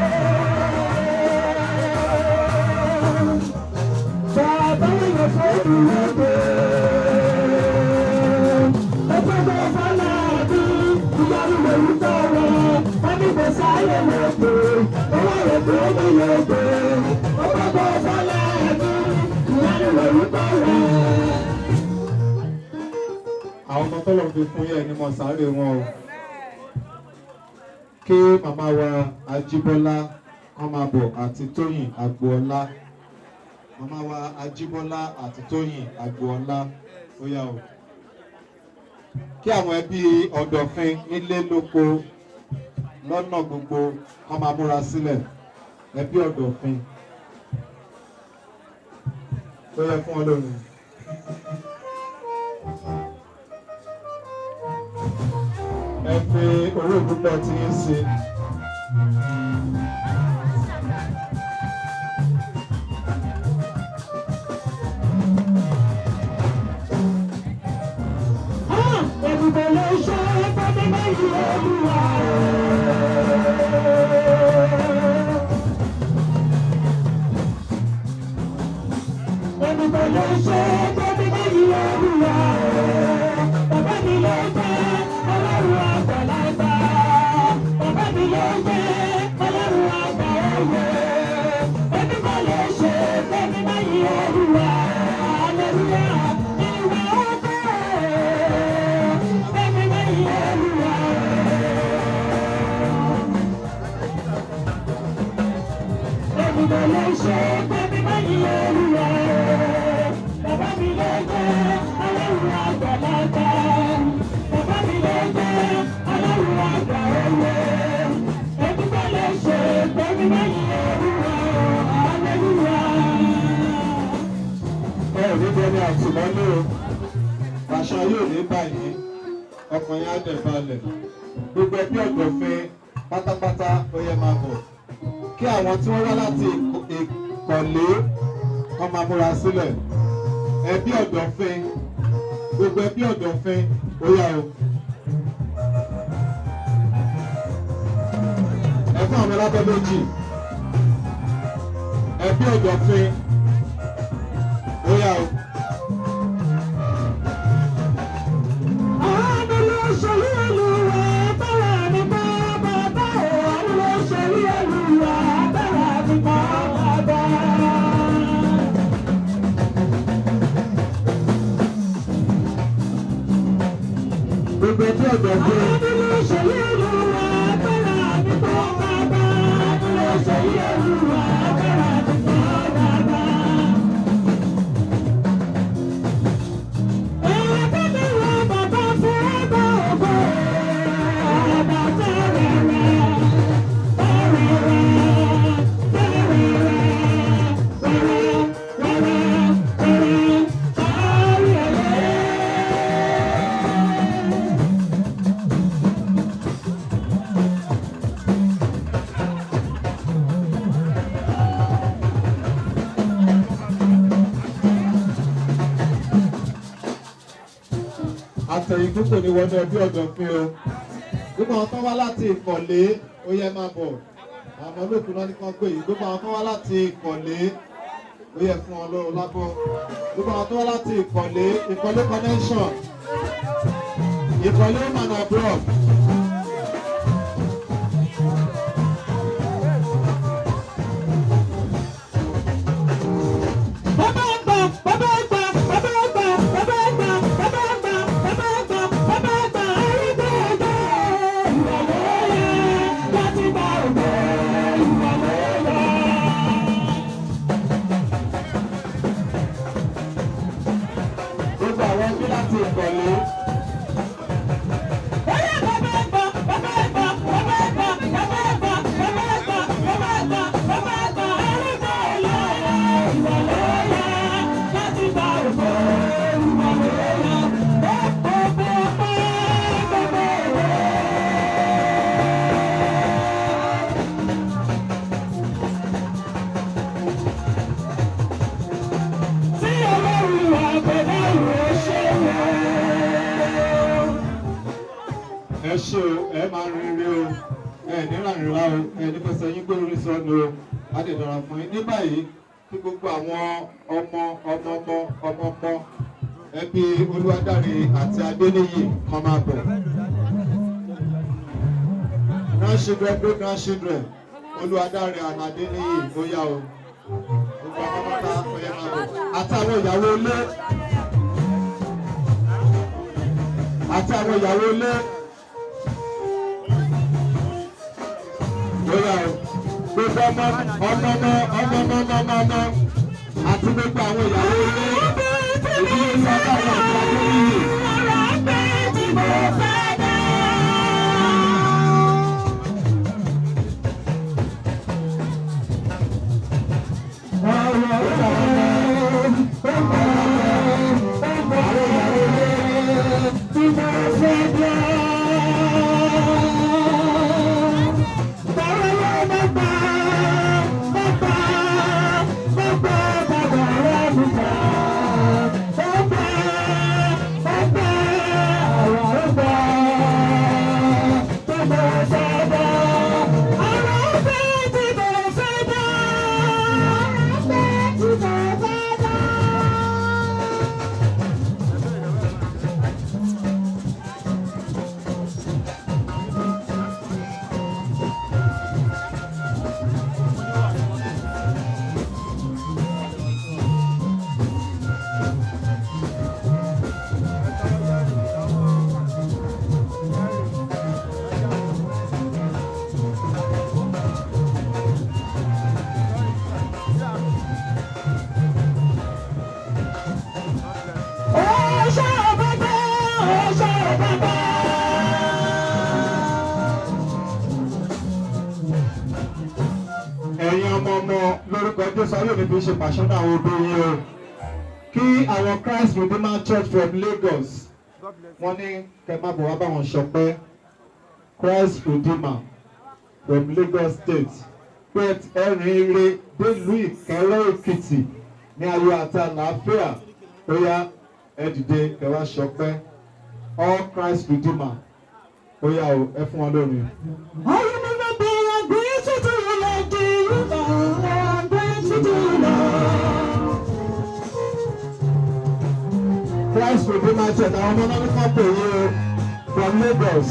Àwọn ọmọ tọ́lọ̀ fi fún yẹn ni mo sáré wọn o. Kí màmá wa Ajíbọ́lá kán máa bọ̀ àti Tóyìn Agboola. Màmá wa Ajíbọ́lá àti Tóyìn Agboola ó yá o. Kí àwọn ẹbí ọ̀dọ̀fin nílé lóko lọ́nà gbogbo kán máa múra sílẹ̀. Ẹbí ọ̀dọ̀fin ó yẹ fún Ọlọ́run. Ẹ fi owó ìdúpẹ́ tí ń ṣe. Everybody ló ṣe fẹ́mi méjì olúwa. Everybody ló ṣe fẹ́mi méjì olúwa. Bàbá mi ló jẹ́ ọlọ́run àgbàlagbà. Bàbá mi ló jẹ́ ọlọ́run àgbà òye. Everybody ló ṣe fẹ́mi méjì olúwa. Hallelujah. Ṣe bẹ́ẹ̀ bá yí olúwa, bàbá mi ló jẹ́ ọlọ́run àgbàlagbà, bàbá mi ló jẹ́ ọlọ́run àgbà òye. Ẹbí bá lè ṣe bẹ́ẹ̀ bá yí olúwa, aleluya. Ẹ ò ní bẹ́ẹ̀ ni àtìmọ́lé o, àṣà yóò ní báyìí, ọkàn yẹn á dẹ̀ balẹ̀. Gbogbo ẹbí ọ̀dọ̀fin pátápátá ó yẹ máa bọ̀. Kí àwọn tí wọ́n wá láti Ìkọ̀lé kán máa múra sílẹ̀. Ẹbí ọ̀dọ̀fin, gbogbo ẹbí ọ̀dọ̀fin ó yá o. Ẹ fún àwọn alábẹ́ méjì. Ẹbí ọ̀dọ̀fin ó yá o. Gbogbo ẹbí ọ̀dọ̀fin. Àtẹ̀yìn púpọ̀ ní wọnú ẹbí ọ̀dọ̀fin o. Gbogbo àwọn kan wá láti Ìkọ̀lé ó yẹ máa bọ̀. Àwọn olóògùn náà ní kan pé yìí. Gbogbo àwọn kan wá láti Ìkọ̀lé ó yẹ fún Ọlọ́run lábọ́. Gbogbo àwọn tó wá láti Ìkọ̀lé, Ìkọ̀lé connection, Ìkọ̀lé man abroad. Ẹ ṣé o, ẹ máa rin ire o, ẹ ní rànìrà o, ẹ ní fẹsẹ̀ yín gbé orí sọ́nù o, á lè dára fún yín. Ní báyìí, kí gbogbo àwọn ọmọ ẹbí Oluwadare àti Adéníyì kan máa bọ̀. Grandchildren, great grandchildren, Oluwadare and Adéníyì ó yá o. Gbogbo àpapọ̀ta ó yá máa bọ̀. Àtàwọn ìyàwó ilé. Àtàwọn ìyàwó ilé. Ó yá o. Gbogbo ọmọ àti gbogbo àwọn ìyàwó ilé. Ìdílé Zisodel àti Adéníyì. Ẹ̀yin ọmọ lórúkọ Jésù ayé òní fi ṣe pàṣọ́nà àwọn obìnrin o. Kí àwọn Christ Redeemer Church from Lagos wọ́n ní kẹ́ má bọ̀ wá bá wọn ṣọpẹ́. Christ Redeemer from Lagos State pé ẹ̀rín ire délùú Ìkẹrẹ Èkìtì ní ayọ̀ àti àlàáfíà ó yá ẹ dìde kẹ́ wá ṣọpẹ́. All Christ Redeemer ó yá o ẹ fún wọn lórin. Christ Redeemer Church àwọn ọmọ náà ní ká pè yín o from Lagos.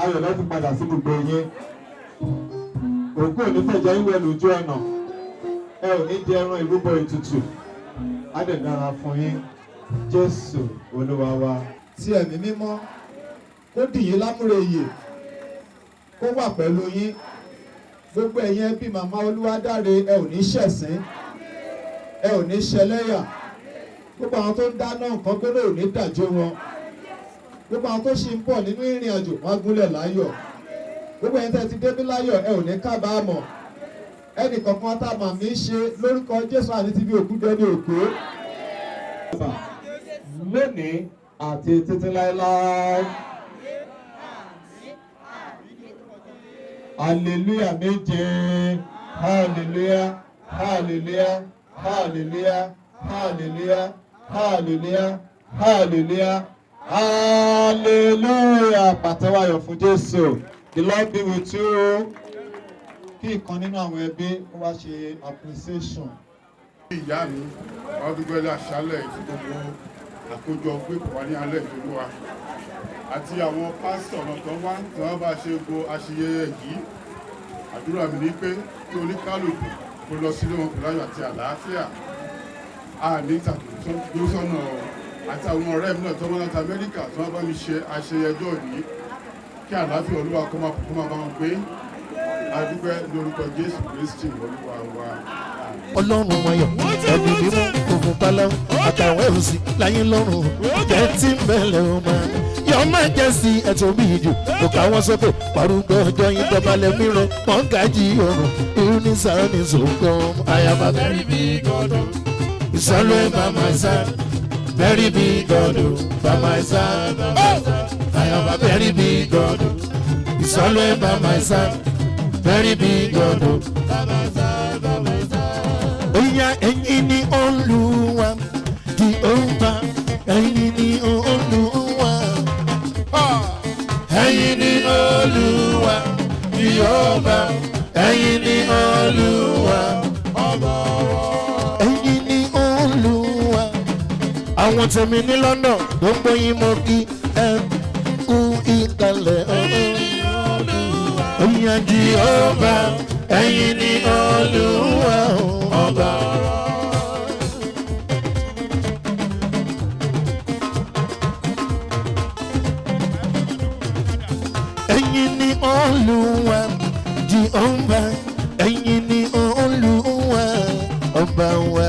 Ayọ̀ láti padà sí gbogbo yín. Òkú ò ní fẹ̀jẹ̀ yín wẹ̀ lójú ọ̀nà. Ẹ ò ní di ẹran ìrúbọ ètùtù. Á dẹ̀ dára fún yín. Jésù Olúwa wa. Tí ẹ̀mí mímọ́ kó dì yín lámúre ìyè. Kó wà pẹ̀lú yín. Gbogbo ẹ̀yin ẹbí màmá Olúwadáre ẹ ò ní ṣẹ̀sín. Ẹ ò ní ṣẹlẹ́yà. Gbogbo àwọn tó ń dáná nǹkan gbóná ò ní dàjọ́ wọn. Gbogbo àwọn tó ṣì ń bọ̀ nínú ìrìn àjò wọn á gúnlẹ̀ láyọ̀. Gbogbo ẹ̀yin tẹ́ ti débí láyọ̀ ẹ ò ní kábàámọ̀. Ẹnì kankan tá a mà mí ṣe lórúkọ Jésù àti ti bí òkú dẹ́ni òkú. Lónìí àti títí láéláé. Hallelujah méje. Hallelujah. Hallelujah. Hallelujah. Hallelujah. Hallelujah. Hallelujah. Hallelujah. Pàtẹ́wọ́ ayọ̀ fún Jésù. The Lord be with you. Kí ìkan nínú àwọn ẹbí wá ṣe appreciation. Ìyá mi, wọ́n dúpẹ́ láṣálẹ̀ tí gbogbo àkójọ gbé pọ̀ wá ní alẹ́ ìlú wa. àti àwọn pásítọ̀ náà tó wá tí wọ́n bá ṣe gbogbo àṣeyẹyẹ yìí. Àdúrà mi ní pé kí oníkálùkù kó lọ sílé wọn pẹ̀lú ayọ̀ àti àlàáfíà. Àní tàbí tó sọ́nà àti àwọn ọ̀rẹ́ mi náà tó wọ́n láti Amẹ́ríkà tí wọ́n bá mi ṣe àṣeyẹjọ́ yìí. Kí àlàáfíà Olúwa kó máa bá wọn gbé. Adúpẹ́ lórúkọ Jésù Kristi Olúwa wa. Ọlọ́run ayọ̀ ẹ̀bí mímú ògùn báláwo àtàwọn ẹ̀rùsì láyé lọ́rùn jẹ́ tí ń bẹ̀lẹ̀ ọmọ Your Majesty ẹ̀tọ́ bí ìjò òkà wọn sókè parúgbọ́ ọjọ́ yín dọ̀bálẹ̀ mìíràn wọ́n gàjí ọ̀run irú ní sàrán ní sòkòm. I am a very big God, it's always by my side, very big God by my side. I am a very big God, it's always by my side, very big God by my side. Oya ẹ̀yin ni Olúwa Jèhófà, ẹ̀yin ni Olúwa. Ẹ̀yin ni Olúwa Jèhófà, ẹ̀yin ni Olúwa. Ẹ̀yin ni Olúwa. Àwọn tèmi ní London tó ń gbóyin mọ́ kí ẹ kú ìkàlẹ̀ Oya Jèhófà, ẹ̀yin ni Olúwa ọba. Ẹ̀yin ni Olúwa Jèhófà, ẹ̀yin ni Olúwa ọba wa.